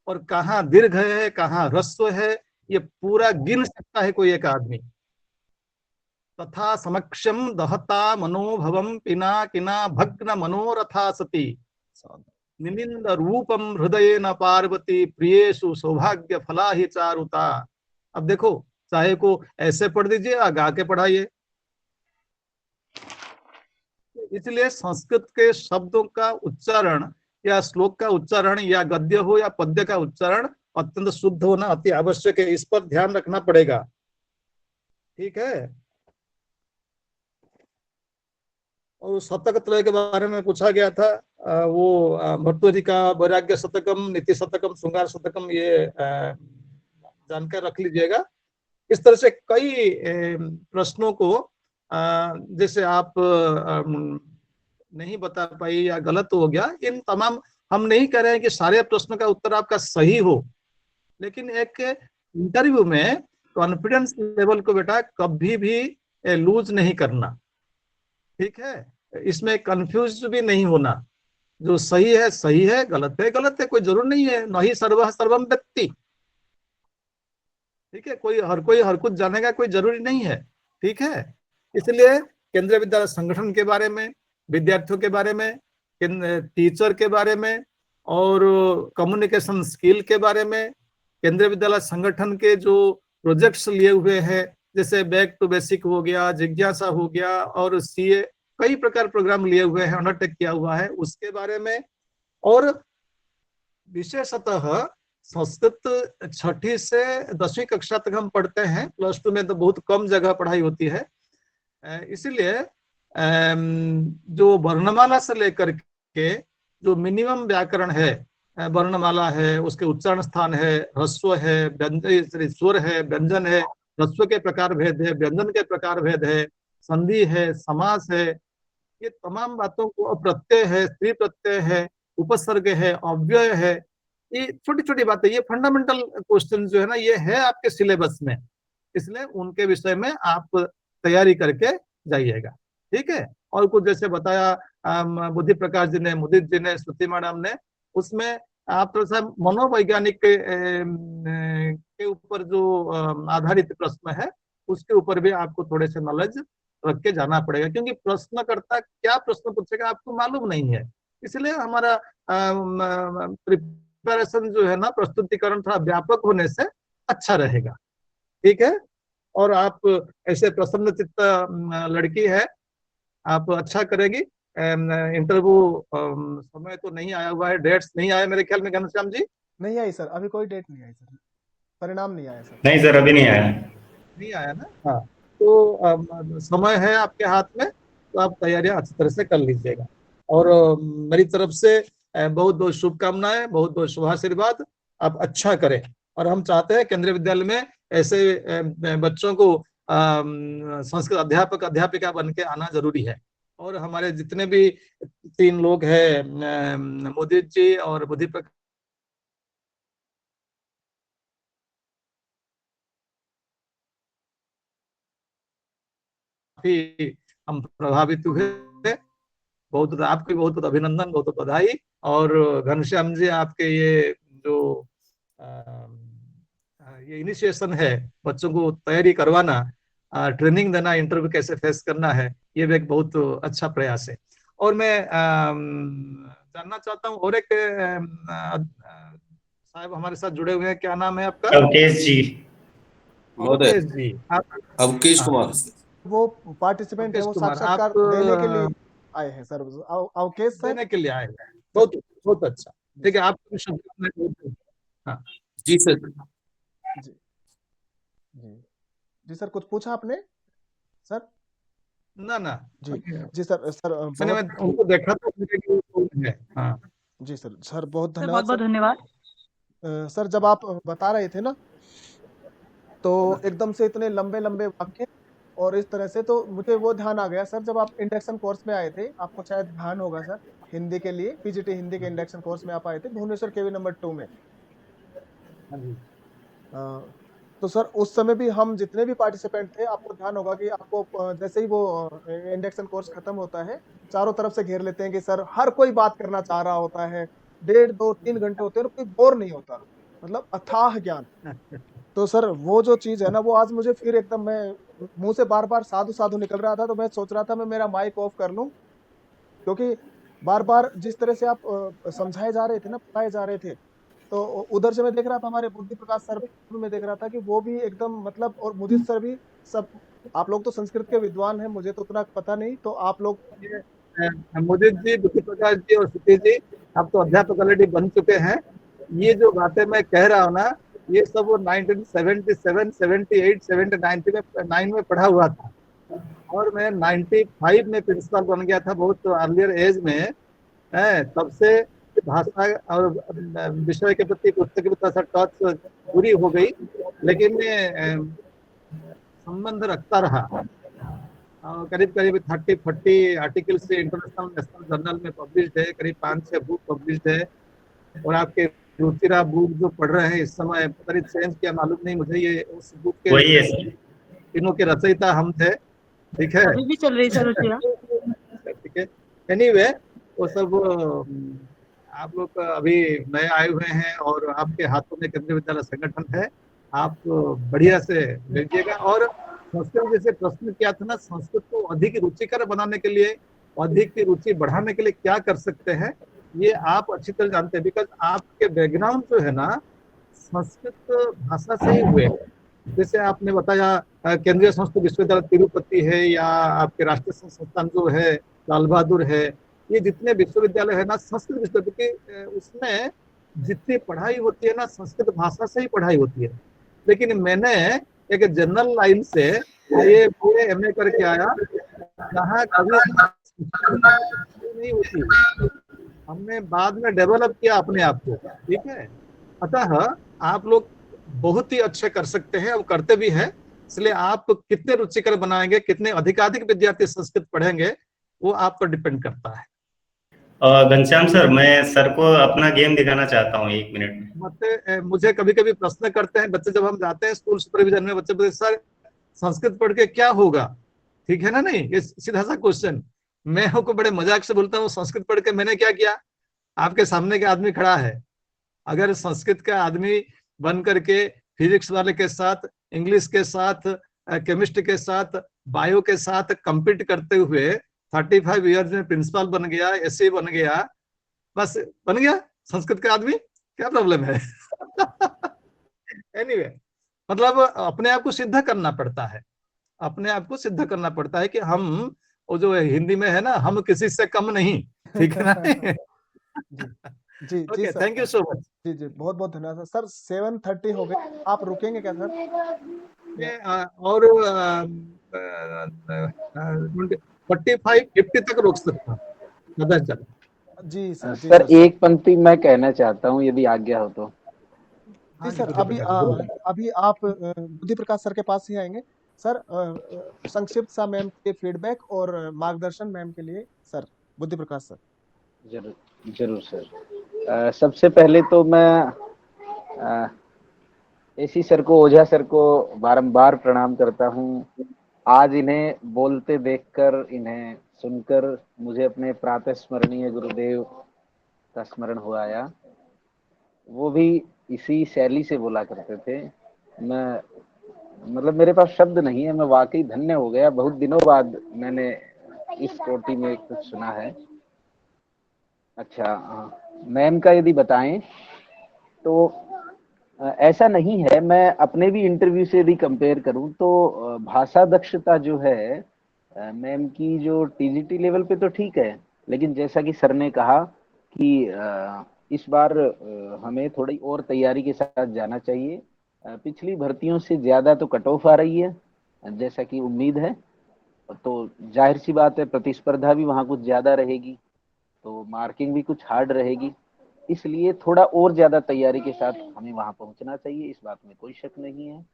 और कहाँ दीर्घ है कहाँ ह्रस्व है ये पूरा गिन सकता है कोई एक आदमी। तथा समक्षम दहता मनोभवम पिना किना भग्न मनोरथा सती निनिंद रूपम हृदय न पार्वती प्रियेषु सौभाग्य फला ही चारुता। अब देखो चाहे को ऐसे पढ़ दीजिए या गा के पढ़ाइए। इसलिए संस्कृत के शब्दों का उच्चारण या श्लोक का उच्चारण या गद्य हो या पद्य का उच्चारण अत्यंत शुद्ध होना अति आवश्यक है, इस पर ध्यान रखना पड़ेगा, ठीक है। और शतक त्रय के बारे में पूछा गया था, वो भट्टोजी वैराग्य शतकम, नीति शतकम, श्रृंगार शतकम, ये जानकर रख लीजिएगा। इस तरह से कई प्रश्नों को जैसे आप नहीं बता पाई या गलत हो गया, इन तमाम, हम नहीं कह रहे हैं कि सारे प्रश्न का उत्तर आपका सही हो, लेकिन एक इंटरव्यू में कॉन्फिडेंस लेवल को बेटा कभी भी लूज नहीं करना, ठीक है। इसमें कंफ्यूज भी नहीं होना, जो सही है सही है, गलत है गलत है, कोई जरूर नहीं है, न ही सर्वः सर्वम व्यक्ति, ठीक है। कोई हर कुछ जानेगा कोई जरूरी नहीं है, ठीक है। इसलिए केंद्रीय विद्यालय संगठन के बारे में, विद्यार्थियों के बारे में, टीचर के बारे में और कम्युनिकेशन स्किल के बारे में, केंद्रीय विद्यालय संगठन के जो प्रोजेक्ट्स लिए हुए हैं, जैसे बैक टू बेसिक हो गया, जिज्ञासा हो गया, और सीए, कई प्रकार प्रोग्राम लिए हुए हैं, अंडरटेक किया हुआ है, उसके बारे में। और विशेषतः संस्कृत 6ठी से 10वीं कक्षा तक हम पढ़ते हैं, +2 में तो बहुत कम जगह पढ़ाई होती है, इसलिए जो वर्णमाला से लेकर के जो मिनिमम व्याकरण है, वर्णमाला है, उसके उच्चारण स्थान है, ह्रस्व है, व्यंजन, स्वर है, व्यंजन है, ह्रस्व के प्रकार भेद है, व्यंजन के प्रकार भेद है, संधि है, समास है, ये तमाम बातों को, प्रत्यय है, स्त्री प्रत्यय है, उपसर्ग है, अव्यय है, ये छोटी छोटी बातें, ये फंडामेंटल क्वेश्चन जो है ना, ये है आपके सिलेबस में, इसलिए उनके विषय में आप तैयारी करके जाइएगा, ठीक है। और कुछ जैसे बताया बुद्धि प्रकाश जी ने, मुदित जी ने, श्रुति मैडम ने, उसमें आप थोड़ा सा मनोवैज्ञानिक के ऊपर जो आधारित प्रश्न है, उसके ऊपर भी आपको थोड़े से नॉलेज रख के जाना पड़ेगा, क्योंकि प्रश्नकर्ता क्या प्रश्न पूछेगा आपको मालूम नहीं है, इसलिए हमारा प्रिपरेशन जो है ना, प्रस्तुतिकरण थोड़ा व्यापक होने से अच्छा रहेगा, ठीक है। और आप ऐसे प्रसन्न चित्त लड़की है, आप अच्छा करेगी। इंटरव्यू समय तो नहीं आया हुआ है, डेट्स नहीं आया मेरे ख्याल में घनश्याम जी। नहीं आई सर, अभी कोई डेट नहीं आई सर, परिणाम नहीं आया सर। नहीं सर, अभी नहीं आया। नहीं आया ना, हाँ, तो समय है आपके हाथ में, तो आप तैयारियां अच्छी तरह से कर लीजिएगा। और मेरी तरफ से बहुत बहुत शुभकामनाएं, बहुत बहुत शुभाशीर्वाद, आप अच्छा करें। और हम चाहते हैं केंद्रीय विद्यालय में ऐसे बच्चों को संस्कृत अध्यापक अध्यापिका बन के आना जरूरी है। और हमारे जितने भी 3 लोग हैं, मुदित जी और बुद्धि प्रकाश, हम प्रभावित हुए, बहुत आपको बहुत बहुत अभिनंदन, बहुत बहुत बधाई। और घनश्याम जी, आपके ये जो ये इनिशिएशन है, बच्चों को तैयारी करवाना, ट्रेनिंग देना, इंटरव्यू कैसे फेस करना है, ये भी एक बहुत अच्छा प्रयास है। और मैं जानना चाहता हूँ, और एक साहब हमारे साथ जुड़े हुए हैं, क्या नाम है आपका? अवकेश जी। अवकेश जी, आप अवकेश कुमार। वो पार्टिसिपेंट है, वो साक्षात्कार देने के लिए आए हैं सर, अवकेश सर देने के लिए आए हैं, बहुत बहुत अच्छा, ठीक है। आपको शुभकामनाएं। हाँ जी सर। जी जी जी सर, कुछ पूछा आपने सर? ना जी जी सर, मैंने उनको देखा था है। हाँ जी सर, सर बहुत धन्यवाद। बहुत बहुत धन्यवाद सर, जब आप बता रहे थे ना, तो एकदम से इतने लंबे लंबे वाक्य और इस तरह से, तो मुझे वो ध्यान आ गया सर, जब आप इंडक्शन कोर्स में आए थे, आपको शायद ध्यान होगा सर, हिंदी के लिए पीजीटी हिंदी के इंडक्शन कोर्स में आप आए थे, भुवनेश्वर केवी नंबर 2 में। तो सर उस समय भी हम जितने भी पार्टिसिपेंट थे, आपको ध्यान होगा कि आपको जैसे ही वो इंडक्शन कोर्स खत्म होता है, चारों तरफ से घेर लेते हैं कि सर हर कोई बात करना चाह रहा होता है, 1.5, 2, 3 घंटे होते हैं और कोई बोर नहीं होता, मतलब अथाह ज्ञान। तो सर वो जो चीज है ना, वो आज मुझे फिर एकदम, मैं मुंह से बार बार साधु साधु निकल रहा था, तो मैं सोच रहा था मैं मेरा माइक ऑफ कर लूं, क्योंकि बार बार जिस तरह से आप समझाए जा रहे थे ना, पढ़ाए जा रहे थे, तो उधर से मैं देख रहा था, हमारे बुद्धि प्रकाश सर भी मैं देख रहा था कि वो भी एकदम मतलब, और मुदित सर भी, सब आप लोग तो संस्कृत के विद्वान हैं, मुझे तो उतना पता नहीं, तो आप लोग, मुदित जी, बुद्धि प्रकाश जी और श्रुति जी, आप तो अध्यापक ऑलरेडी बन चुके हैं। ये जो बातें मैं कह रहा हूँ ना, ये सब 1977, 78, 79 में पढ़ा हुआ था, और मैं 95 में प्रिंसिपल बन गया था, बहुत अर्लियर एज में है। तब से भाषा और विषय के प्रति, पुस्तक के प्रति टच पूरी हो गई, लेकिन संबंध रखता रहा। करीब करीब 30-40 आर्टिकल से इंटरनेशनल नेशनल जर्नल में पब्लिश्ड है, करीब 5-6 बुक पब्लिश्ड है। और आपके रुचिरा बुक जो पढ़ रहे हैं इस समय, पता नहीं चेंज किया मालूम नहीं मुझे, ये उस बुक के वही है सर। तीनों के रचयिता हम थे, ठीक है। अभी भी चल रही सर रुचिरा। ठीक है, एनीवे वो सब आप लोग अभी नए आए हुए हैं और आपके हाथों में केंद्रीय विद्यालय संगठन है, आप बढ़िया से लीजिएगा। और संस्कृत जैसे प्रश्न किया था ना, संस्कृत को अधिक रुचिकर बनाने के लिए, अधिक की रुचि बढ़ाने के लिए क्या कर सकते हैं, ये आप अच्छी तरह जानते हैं, बिकॉज आपके बैकग्राउंड जो है ना संस्कृत भाषा से ही हुए हैं। जैसे आपने बताया केंद्रीय संस्कृत विश्वविद्यालय तिरुपति है, या आपके राष्ट्रीय संस्थान जो है लाल बहादुर है, ये जितने विश्वविद्यालय है ना संस्कृत विश्वविद्यालय के, उसमें जितनी पढ़ाई होती है ना संस्कृत भाषा से ही पढ़ाई होती है। लेकिन मैंने एक जनरल लाइन से ये पूरे एमए करके आया, जहाँ कभी नहीं होती, हमने बाद में डेवलप किया अपने आप को, ठीक है। अतः आप लोग बहुत ही अच्छे कर सकते हैं और करते भी हैं, इसलिए आप कितने रुचिकर बनाएंगे, कितने अधिकाधिक विद्यार्थी संस्कृत पढ़ेंगे, वो आप पर डिपेंड करता है। घनश्याम सर, मैं सर को अपना गेम दिखाना चाहता हूँ 1 मिनट में। मुझे कभी कभी प्रश्न करते हैं बच्चे, जब हम जाते हैं स्कूल सुपरविजन में, बच्चे बोलते सर संस्कृत पढ़ के क्या होगा, ठीक है ना, नहीं ये सीधा सा क्वेश्चन। मैं उनको बड़े मजाक से बोलता हूँ संस्कृत पढ़ के मैंने क्या किया, आपके सामने के आदमी खड़ा है, अगर संस्कृत का आदमी बन करके फिजिक्स वाले के साथ, इंग्लिश के साथ, केमिस्ट्री के साथ, बायो के साथ compete करते हुए 35 ईयर्स में प्रिंसिपल बन गया, एसए बन गया, बस बन गया संस्कृत का आदमी, क्या प्रॉब्लम है। एनीवे मतलब अपने आप को सिद्ध करना पड़ता है, अपने आप को सिद्ध करना पड़ता है कि हम, वो जो हिंदी में है ना, हम किसी से कम नहीं, ठीक है ना। जी जी जी okay, sir, thank you so much. जी जी बहुत बहुत धन्यवाद सर। 7:30 हो गए, आप रुकेंगे क्या सर? और 45-50 तक रोक सकता हूँ, ज्यादा चला। जी सर, जी सर सर। एक पंक्ति मैं कहना चाहता हूँ यदि आज्ञा हो तो। जी सर, अभी आप बुद्धि प्रकाश सर के पास ही आएंगे सर। संक्षिप्त सा मैम के फीडबैक और मार्गदर्शन मैम के लिए सर, बुद्धि प्रकाश सर। जरूर जरूर सर। सबसे पहले तो मैं एसी सर को, ओझा सर को बारंबार प्रणाम करता हूँ। आज इन्हें बोलते देखकर, इन्हें सुनकर मुझे अपने प्रातः स्मरणीय गुरुदेव का स्मरण हो आया। वो भी इसी शैली से बोला करते थे। मैं मतलब मेरे पास शब्द नहीं है, मैं वाकई धन्य हो गया, बहुत दिनों बाद मैंने इस कोटि में कुछ सुना है। अच्छा, मैम का यदि बताएं तो ऐसा नहीं है, मैं अपने भी इंटरव्यू से यदि कंपेयर करूं तो भाषा दक्षता जो है मैम की, जो टीजीटी लेवल पे तो ठीक है, लेकिन जैसा कि सर ने कहा कि इस बार हमें थोड़ी और तैयारी के साथ जाना चाहिए। पिछली भर्तियों से ज्यादा तो कट ऑफ आ रही है जैसा कि उम्मीद है, तो जाहिर सी बात है प्रतिस्पर्धा भी वहाँ कुछ ज्यादा रहेगी, तो मार्किंग भी कुछ हार्ड रहेगी। इसलिए थोड़ा और ज्यादा तैयारी के साथ हमें वहां पहुंचना चाहिए, इस बात में कोई शक नहीं है।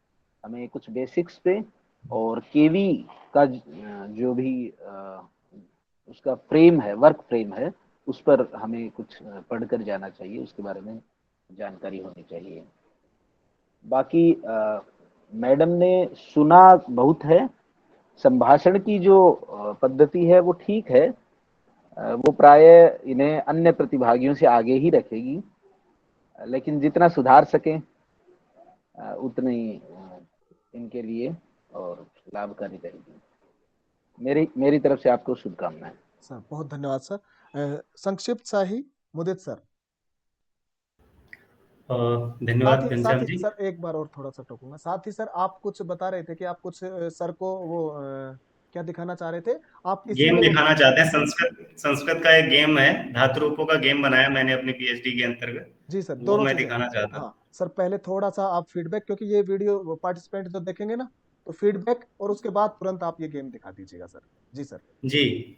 हमें कुछ बेसिक्स पे और केवी का जो भी उसका फ्रेम है, वर्क फ्रेम है, उस पर हमें कुछ पढ़कर जाना चाहिए, उसके बारे में जानकारी होनी चाहिए। बाकी मैडम ने सुना बहुत है, संभाषण की जो पद्धति है वो ठीक है, वो प्राय इन्हें अन्य प्रतिभागियों से आगे ही रखेगी, लेकिन जितना सुधार सकें उतनी इनके लिए और लाभकारी रहेगी। मेरी तरफ से आपको शुभकामनाएं सर। बहुत धन्यवाद सर। संक्षिप्त सा ही मुदित सर। धन्यवाद घनश्याम जी। सर एक बार और थोड़ा सा टोकूंगा, साथ ही सर आप कुछ बता रहे थे कि आप कुछ सर को वो क्या दिखाना चाह रहे थे आप? इसी गेम में दिखाना चाहते हैं, संस्कृत का एक गेम है, धातु रूपों का गेम बनाया मैंने अपनी पीएचडी के अंतर्गत। जी सर, वो दोनों मैं चीजें। दिखाना चाहता हूँ। हाँ सर, पहले थोड़ा सा आप फीडबैक, क्योंकि ये वीडियो पार्टिसिपेंट जो देखेंगे ना, तो फीडबैक और उसके बाद तुरंत आप ये गेम दिखा दीजिएगा सर। जी सर। जी,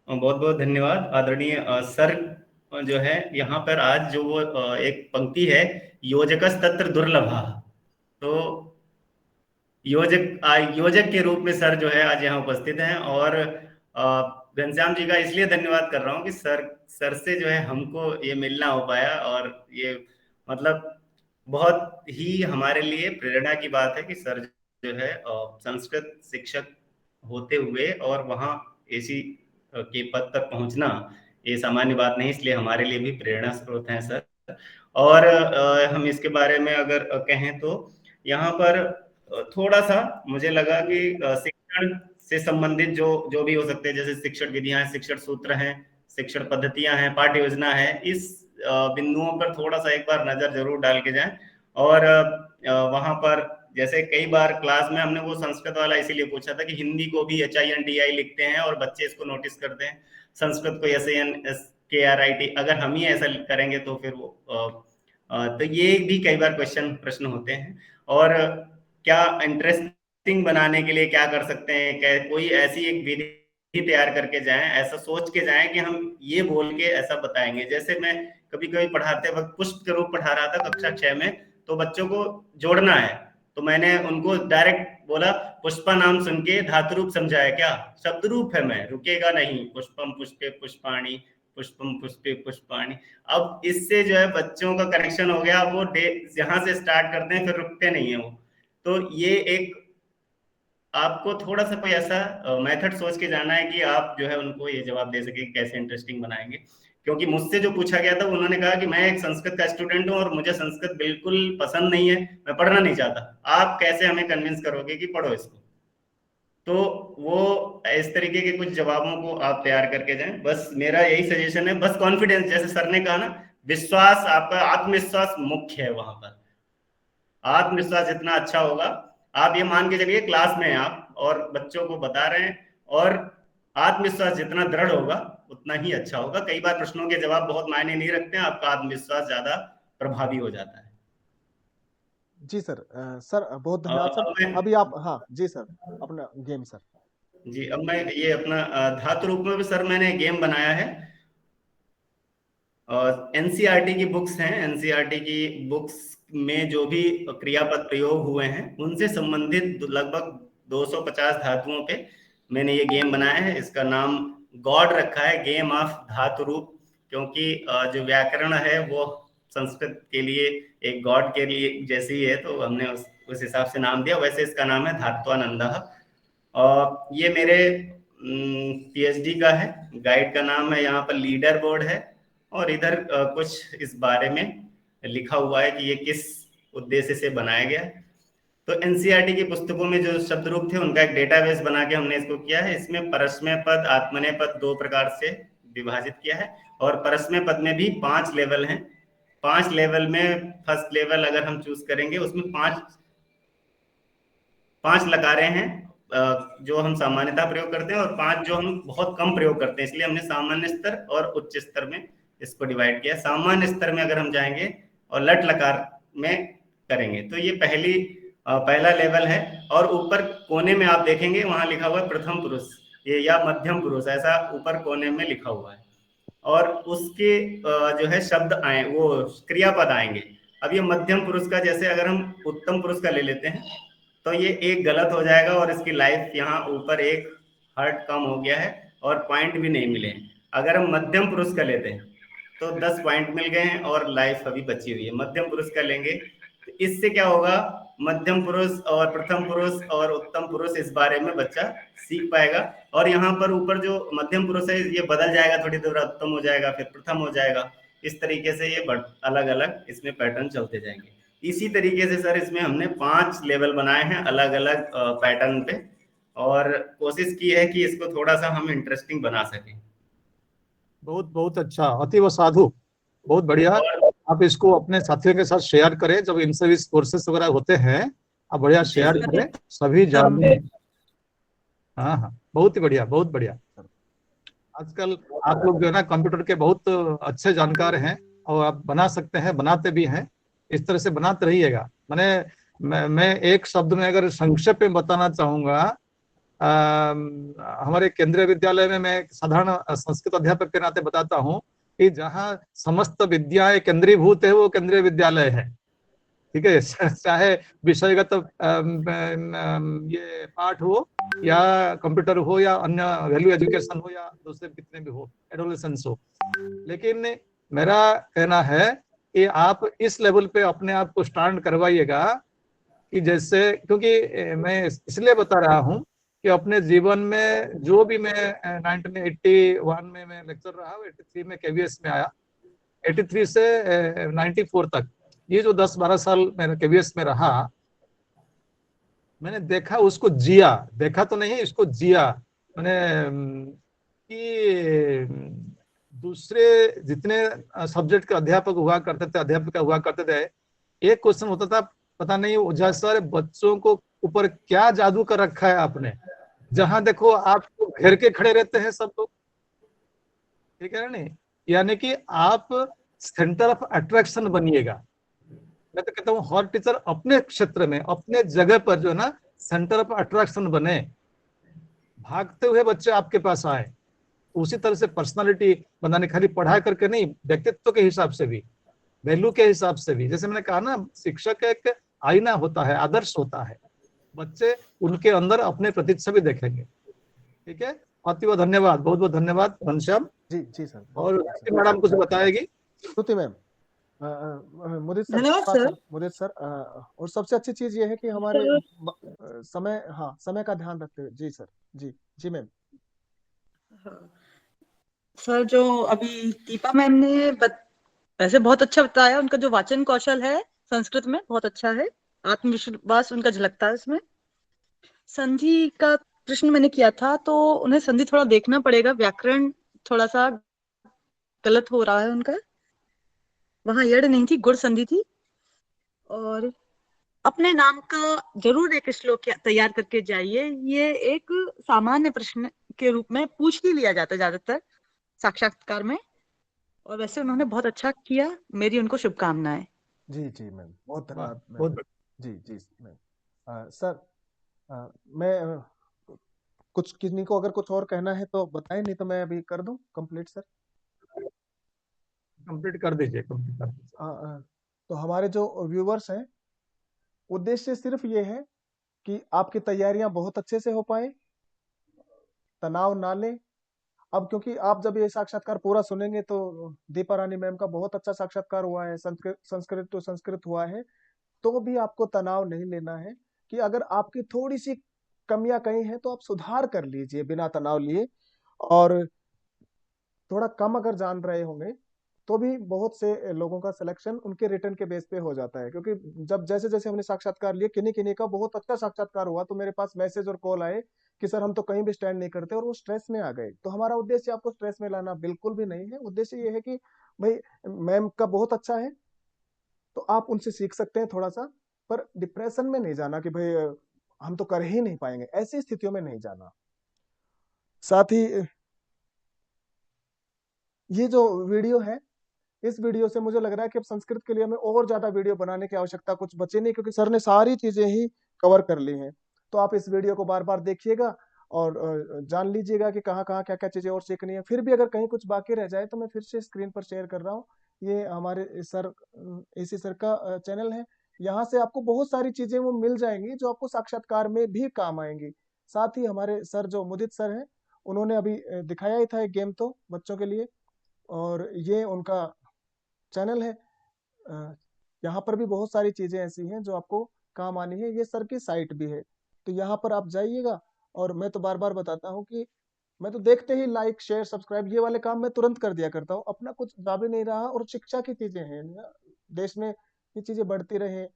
बहुत बहुत धन्यवाद आदरणीय सर। जो है यहाँ पर आज जो वो एक पंक्ति है, योजकस तत्र दुर्लभः, तो योजक के रूप में सर जो है आज यहाँ उपस्थित हैं। और घनश्याम जी का इसलिए धन्यवाद कर रहा हूँ कि सर से जो है हमको ये मिलना हो पाया, और ये मतलब बहुत ही हमारे लिए प्रेरणा की बात है कि सर जो है संस्कृत शिक्षक होते हुए और वहाँ एसी के पद तक पहुंचना ये सामान्य बात नहीं, इसलिए हमारे लिए भी प्रेरणा स्रोत हैं सर। और हम इसके बारे में अगर कहें तो यहाँ पर थोड़ा सा मुझे लगा कि शिक्षण से संबंधित जो जो भी हो सकते हैं, जैसे शिक्षण विधियां हैं, शिक्षण सूत्र हैं, शिक्षण पद्धतियां हैं, पाठ्य योजना है, इस बिंदुओं पर थोड़ा सा एक बार नजर जरूर डाल के जाएं। और वहां पर जैसे कई बार क्लास में हमने वो संस्कृत वाला इसीलिए पूछा था कि हिंदी को भी HINDI लिखते हैं और बच्चे इसको नोटिस करते हैं, संस्कृत को SANSKRIT, अगर हम ही ऐसा करेंगे तो फिर वो तो ये भी कई बार प्रश्न होते हैं। और क्या इंटरेस्टिंग बनाने के लिए क्या कर सकते हैं, कोई ऐसी एक विधि तैयार करके जाएं, ऐसा सोच के जाएं कि हम ये बोल के ऐसा बताएंगे। जैसे मैं कभी कभी पढ़ाते वक्त पुष्प के रूप पढ़ा रहा था कक्षा 6 में, तो बच्चों को जोड़ना है, तो मैंने उनको डायरेक्ट बोला पुष्पा नाम सुन के धातु रूप समझाया, क्या शब्द रूप है, मैं रुकेगा नहीं, पुष्पम पुष्पे पुष्पाणि, पुष्पम पुष्पे पुष्पाणि। अब इससे जो है बच्चों का कनेक्शन हो गया, वो यहाँ से स्टार्ट करते हैं फिर रुकते नहीं है वो। तो ये एक आपको थोड़ा सा कोई ऐसा मेथड सोच के जाना है कि आप जो है उनको ये जवाब दे सके कैसे इंटरेस्टिंग बनाएंगे। क्योंकि मुझसे जो पूछा गया था उन्होंने कहा कि मैं एक संस्कृत का स्टूडेंट हूँ और मुझे संस्कृत बिल्कुल पसंद नहीं है, मैं पढ़ना नहीं चाहता, आप कैसे हमें कन्विंस करोगे कि पढ़ो इसको। तो वो इस तरीके के कुछ जवाबों को आप तैयार करके जाएं। बस मेरा यही सजेशन है, बस कॉन्फिडेंस, जैसे सर ने कहा ना, विश्वास, आपका आत्मविश्वास मुख्य है। वहां पर आत्मविश्वास जितना अच्छा होगा, आप ये मान के चलिए क्लास में आप और बच्चों को बता रहे हैं, और आत्मविश्वास जितना दृढ़ होगा उतना ही अच्छा होगा। कई बार प्रश्नों के जवाब बहुत मायने नहीं रखते हैं, आपका आत्मविश्वास ज्यादा प्रभावी हो जाता है। जी सर। सर बहुत धन्यवाद सर। अभी आप, हाँ जी सर, अपना गेम सर। जी, अब मैं ये अपना धातु रूप में भी सर मैंने गेम बनाया है। NCERT की बुक्स हैं, NCERT की बुक्स में जो भी क्रियापद प्रयोग हुए हैं उनसे संबंधित लगभग 250 धातुओं पे मैंने ये गेम बनाया है। इसका नाम गॉड रखा है, गेम ऑफ धातु रूप, क्योंकि जो व्याकरण है वो संस्कृत के लिए एक गॉड के लिए जैसे ही है, तो हमने उस हिसाब से नाम दिया। वैसे इसका नाम है धात्वानंदः। और ये मेरे PhD का है, गाइड का नाम है, यहाँ पर लीडर बोर्ड है, और इधर कुछ इस बारे में लिखा हुआ है कि ये किस उद्देश्य से बनाया गया है। तो NCERT की पुस्तकों में जो शब्द रूप थे उनका एक डेटाबेस बना के हमने इसको किया है। इसमें परस्मय पद, आत्मनेय पद 2 प्रकार से विभाजित किया है, और परस्मय पद में भी 5 लेवल हैं। 5 लेवल में फर्स्ट लेवल अगर हम चूज करेंगे उसमें 5 लकारें हैं जो हम सामान्यतः प्रयोग करते हैं, और 5 जो हम बहुत कम प्रयोग करते हैं, इसलिए हमने सामान्य स्तर और उच्च स्तर में इसको डिवाइड किया। सामान्य स्तर में अगर हम जाएंगे और लट लकार में करेंगे तो ये पहला लेवल है, और ऊपर कोने में आप देखेंगे वहां लिखा हुआ है प्रथम पुरुष, ये या मध्यम पुरुष, ऐसा ऊपर कोने में लिखा हुआ है। और उसके जो है शब्द आए, वो क्रियापद आएंगे। अब ये मध्यम पुरुष का, जैसे अगर हम उत्तम पुरुष का ले लेते हैं तो ये एक गलत हो जाएगा, और इसकी लाइफ यहाँ ऊपर एक हर्ट कम हो गया है और पॉइंट भी नहीं मिले। अगर हम मध्यम पुरुष का लेते हैं तो 10 पॉइंट मिल गए हैं और लाइफ अभी बची हुई है। मध्यम पुरुष का लेंगे तो इससे क्या होगा, मध्यम पुरुष और प्रथम पुरुष और उत्तम पुरुष इस बारे में बच्चा सीख पाएगा। और यहाँ पर ऊपर जो मध्यम पुरुष है ये बदल जाएगा, थोड़ी देर उत्तम हो जाएगा, फिर प्रथम हो जाएगा। इस तरीके से ये अलग अलग इसमें पैटर्न चलते जाएंगे। इसी तरीके से सर इसमें हमने 5 लेवल बनाए हैं अलग अलग पैटर्न पे, और कोशिश की है कि इसको थोड़ा सा हम इंटरेस्टिंग बना सकें। बहुत बहुत अच्छा, अतीव साधु, बहुत बढ़िया। आप इसको अपने साथियों के साथ शेयर करें, जब इन सर्विस कोर्सेस वगैरह होते हैं आप बढ़िया शेयर करें, सभी जाने। हाँ हाँ, बहुत ही बढ़िया, बहुत बढ़िया। आजकल आप लोग जो है ना कंप्यूटर के बहुत अच्छे जानकार हैं, और आप बना सकते हैं, बनाते भी हैं, इस तरह से बनाते रहिएगा। मैं एक शब्द में अगर संक्षेप में बताना चाहूंगा, हमारे केंद्रीय विद्यालय में मैं साधारण संस्कृत अध्यापक के नाते बताता हूँ कि जहाँ समस्त विद्याएं केंद्रीभूत है वो केंद्रीय विद्यालय है। ठीक है। चाहे विषयगत ये पाठ हो या कंप्यूटर हो या अन्य वैल्यू एजुकेशन हो या दूसरे कितने भी हो, एडोलेसेंस हो, लेकिन मेरा कहना है कि आप इस लेवल पे अपने आप को स्टैंड करवाइएगा कि जैसे, क्योंकि मैं इसलिए बता रहा हूँ कि अपने जीवन में जो भी मैं 1981 में मैं लेक्चर रहा, 83 में केवीएस में आया, 83 से 94 तक, ये जो 10-12 साल मैंने केवीएस में रहा, मैंने देखा, उसको जिया, देखा तो नहीं, इसको जिया मैंने कि दूसरे जितने सब्जेक्ट के अध्यापक हुआ करते थे, अध्यापिका हुआ करते थे, एक क्वेश्चन होता था, पता नहीं ओझा सर बच्चों को ऊपर क्या जादू कर रखा है आपने, जहां देखो आपको घेर के खड़े रहते हैं सब लोग, ठीक है ना नहीं, यानी कि आप सेंटर ऑफ अट्रैक्शन बनिएगा। मैं तो कहता हूँ हर टीचर अपने क्षेत्र में, अपने जगह पर जो है ना, सेंटर ऑफ अट्रैक्शन बने, भागते हुए बच्चे आपके पास आए। उसी तरह से पर्सनालिटी बनाने, खाली पढ़ाई करके नहीं, व्यक्तित्व के हिसाब से भी, वैल्यू के हिसाब से भी। जैसे मैंने कहा ना, शिक्षक एक आईना होता है, आदर्श होता है, बच्चे उनके अंदर अपने प्रतिच्छवि देखेंगे। ठीक है, बहुत बहुत धन्यवाद, बहुत बहुत धन्यवाद घनश्याम। जी जी सर। और मैडम कुछ बताएगी। श्रुति मैम, मुदित सर, धन्यवाद सर। मुदित सर, और सबसे अच्छी चीज ये है कि हमारे समय, हाँ, समय का ध्यान रखते हुए। जी सर, जी जी मैम। सर जो अभी दीपा मैम ने वैसे बहुत अच्छा बताया, उनका जो वाचन कौशल है संस्कृत में बहुत अच्छा है, आत्मविश्वास उनका झलकता है उसमें। संधि का प्रश्न मैंने किया था, तो उन्हें संधि थोड़ा देखना पड़ेगा, व्याकरण थोड़ा सा गलत हो रहा है उनका, वहां यड़ नहीं थी, गुड़ संधि थी। और अपने नाम का जरूर एक श्लोक तैयार करके जाइए, ये एक सामान्य प्रश्न के रूप में पूछ ही लिया जाता है ज्यादातर साक्षात्कार में, और वैसे उन्होंने बहुत अच्छा किया, मेरी उनको शुभकामनाएं। जी जी मैम, बहुत धन्यवाद मैम। बहुत जी जी मैम। सर, मैं कुछ किन्हीं को अगर कुछ और कहना है तो बताएं, नहीं तो मैं अभी कर दूं कंप्लीट सर। कंप्लीट कर दीजिए, कंप्लीट कर दीजिए। तो हमारे जो व्यूवर्स हैं, उद्देश्य सिर्फ ये है कि आपकी तैयारियां बहुत अच्छे से हो पाए, तनाव ना लें। अब क्योंकि आप जब ये साक्षात्कार पूरा सुनेंगे तो दीपा रानी मैम का बहुत अच्छा साक्षात्कार हुआ है, संस्कृत टू संस्कृत हुआ है, तो भी आपको तनाव नहीं लेना है। कि अगर आपकी थोड़ी सी कमियां कहीं हैं तो आप सुधार कर लीजिए बिना तनाव लिए। और थोड़ा कम अगर जान रहे होंगे तो भी बहुत से लोगों का सिलेक्शन उनके रिटर्न के बेस पे हो जाता है। क्योंकि जब जैसे जैसे हमने साक्षात्कार लिए, किन्हीं किन्हीं का बहुत अच्छा साक्षात्कार हुआ तो मेरे पास मैसेज और कॉल आए कि सर हम तो कहीं भी स्टैंड नहीं करते, और वो स्ट्रेस में आ गए। तो हमारा उद्देश्य आपको स्ट्रेस में लाना बिल्कुल भी नहीं है। उद्देश्य ये है कि भाई मैम का बहुत अच्छा है तो आप उनसे सीख सकते हैं थोड़ा सा, पर डिप्रेशन में नहीं जाना कि भाई हम तो कर ही नहीं पाएंगे, ऐसी स्थितियों में नहीं जाना। साथ ही ये जो वीडियो है, इस वीडियो से मुझे लग रहा है कि अब संस्कृत के लिए हमें और ज्यादा वीडियो बनाने की आवश्यकता कुछ बची नहीं, क्योंकि सर ने सारी चीजें ही कवर कर ली हैं। तो आप इस वीडियो को बार बार देखिएगा और जान लीजिएगा कि कहाँ कहाँ क्या क्या चीजें और सीखनी है। फिर भी अगर कहीं कुछ बाकी रह जाए तो मैं फिर से स्क्रीन पर शेयर कर रहा हूँ, ये हमारे सर, एसी सर का चैनल है। यहाँ से आपको बहुत सारी चीजें वो मिल जाएंगी जो आपको साक्षात्कार में भी काम आएंगी। साथ ही हमारे सर जो मुदित सर हैं, उन्होंने अभी दिखाया ही था एक गेम तो बच्चों के लिए, और ये उनका चैनल है। यहाँ पर भी बहुत सारी चीजें ऐसी हैं जो आपको काम आनी है। ये सर की साइट भी है, तो यहाँ पर आप जाइएगा। और मैं तो बार बार बताता हूँ कि मैं तो देखते ही लाइक शेयर सब्सक्राइब ये वाले काम मैं तुरंत कर दिया करता हूँ। अपना कुछ जा भी नहीं रहा, और शिक्षा की चीजें हैं ना, देश में ये चीजें बढ़ती रहे।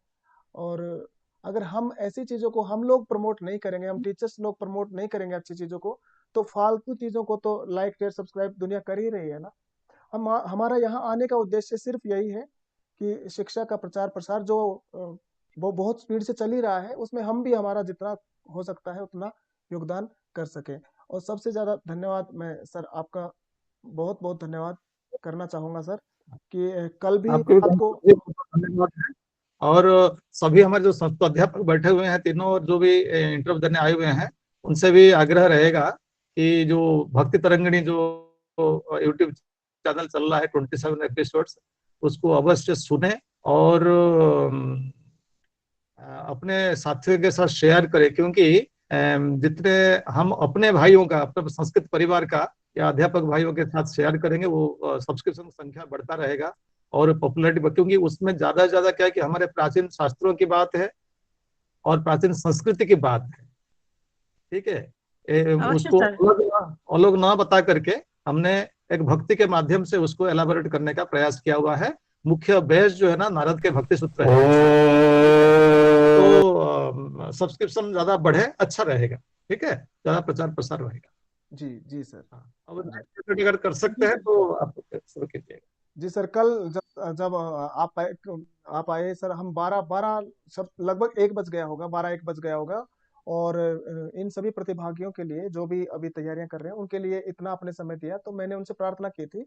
और अगर हम ऐसी चीजों को हम लोग प्रमोट नहीं करेंगे, हम टीचर्स लोग प्रमोट नहीं करेंगे अच्छी चीजों को, तो फालतू चीजों को तो लाइक शेयर सब्सक्राइब दुनिया कर ही रही है ना। हमारा यहाँ आने का उद्देश्य सिर्फ यही है कि शिक्षा का प्रचार प्रसार जो वो बहुत स्पीड से चल ही रहा है, उसमें हम भी हमारा जितना हो सकता है उतना योगदान कर सके। और सबसे ज्यादा धन्यवाद मैं सर आपका बहुत बहुत धन्यवाद करना चाहूंगा सर, कि कल भी आपको आपको धन्यवाद है। और सभी हमारे जो संस्कृत अध्यापक बैठे हुए हैं तीनों, और जो भी इंटरव्यू देने आए हुए हैं, उनसे भी आग्रह रहेगा कि जो भक्ति तरंगिणी जो यूट्यूब चैनल चल रहा है 27 एपिसोड्स, उसको अवश्य सुने और अपने साथियों के साथ शेयर करें, क्योंकि जितने हम अपने भाइयों का, अपने संस्कृत परिवार का या अध्यापक भाइयों के साथ शेयर करेंगे, वो सब्सक्रिप्शन संख्या बढ़ता रहेगा और पॉपुलैरिटी, क्योंकि उसमें ज्यादा से ज्यादा क्या है कि हमारे प्राचीन शास्त्रों की बात है और प्राचीन संस्कृति की बात है। ठीक है, अवश्य उसको सर। अलग ना बता करके हमने एक भक्ति के माध्यम से उसको एलाबोरेट करने का प्रयास किया हुआ है। मुख्य बेस जो है ना नारद के भक्ति सूत्र है, तो सब्सक्रिप्शन ज्यादा बढ़े, अच्छा रहेगा। ठीक है, ज्यादा प्रचार प्रसार रहेगा। जी जी सर। हाँ, अब अगर कर सकते हैं तो आप शुरू कीजिएगा। जी सर, कल जब जब आप आए सर, हम 12 सब लगभग 1 बज गया होगा, 12-1 बज गया होगा। और इन सभी प्रतिभागियों के लिए जो भी अभी तैयारियां कर रहे हैं उनके लिए इतना आपने समय दिया, तो मैंने उनसे प्रार्थना की थी।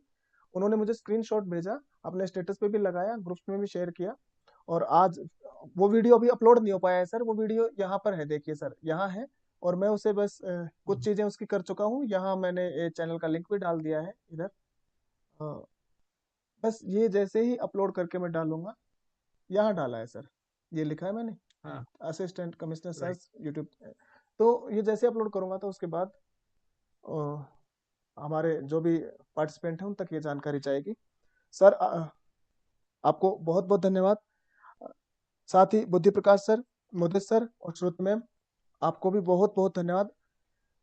उन्होंने मुझे स्क्रीनशॉट भेजा, अपने स्टेटस पे भी लगाया, ग्रुप्स में भी शेयर किया। और आज वो वीडियो अभी अपलोड नहीं हो पाया है सर, वो वीडियो यहाँ पर है, देखिए सर, यहाँ है। और मैं उसे बस कुछ चीजें उसकी कर चुका हूँ, यहाँ मैंने चैनल का लिंक भी डाल दिया है इधर। बस ये जैसे ही अपलोड करके मैं डालूंगा, यहाँ डाला है सर, ये लिखा है मैंने, हाँ, assistant commissioner right. Search YouTube. तो ये जैसे अपलोड करूंगा तो उसके बाद हमारे जो भी पार्टिसिपेंट हैं उन तक ये जानकारी जाएगी। सर आपको बहुत बहुत धन्यवाद। साथ ही बुद्धि प्रकाश सर, मुदित सर और श्रुत मैम, आपको भी बहुत बहुत धन्यवाद,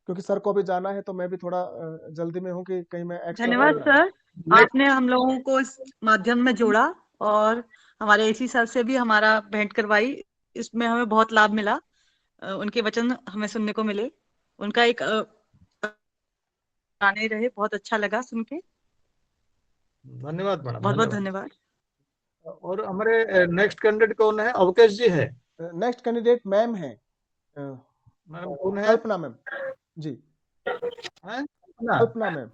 क्योंकि सर को भी जाना है तो मैं भी थोड़ा जल्दी में हूँ कि कहीं मैं एक्स्ट्रा। धन्यवाद सर, आपने हम लोगों को इस माध्यम में जोड़ा और हमारे एसी सर से भी हमारा भेंट करवाई, इसमें हमें बहुत लाभ मिला। उनके वचन हमें सुनने को मिले, उनका एक गाने रहे, बहुत अच्छा लगा सुन के। धन्यवाद मैडम, बहुत बहुत धन्यवाद। धन्यवाद। और हमारे नेक्स्ट कैंडिडेट कौन है? अवकेश जी है। नेक्स्ट कैंडिडेट मैम है, मैडम कौन है? कल्पना मैम। जी, हैं? कल्पना मैम।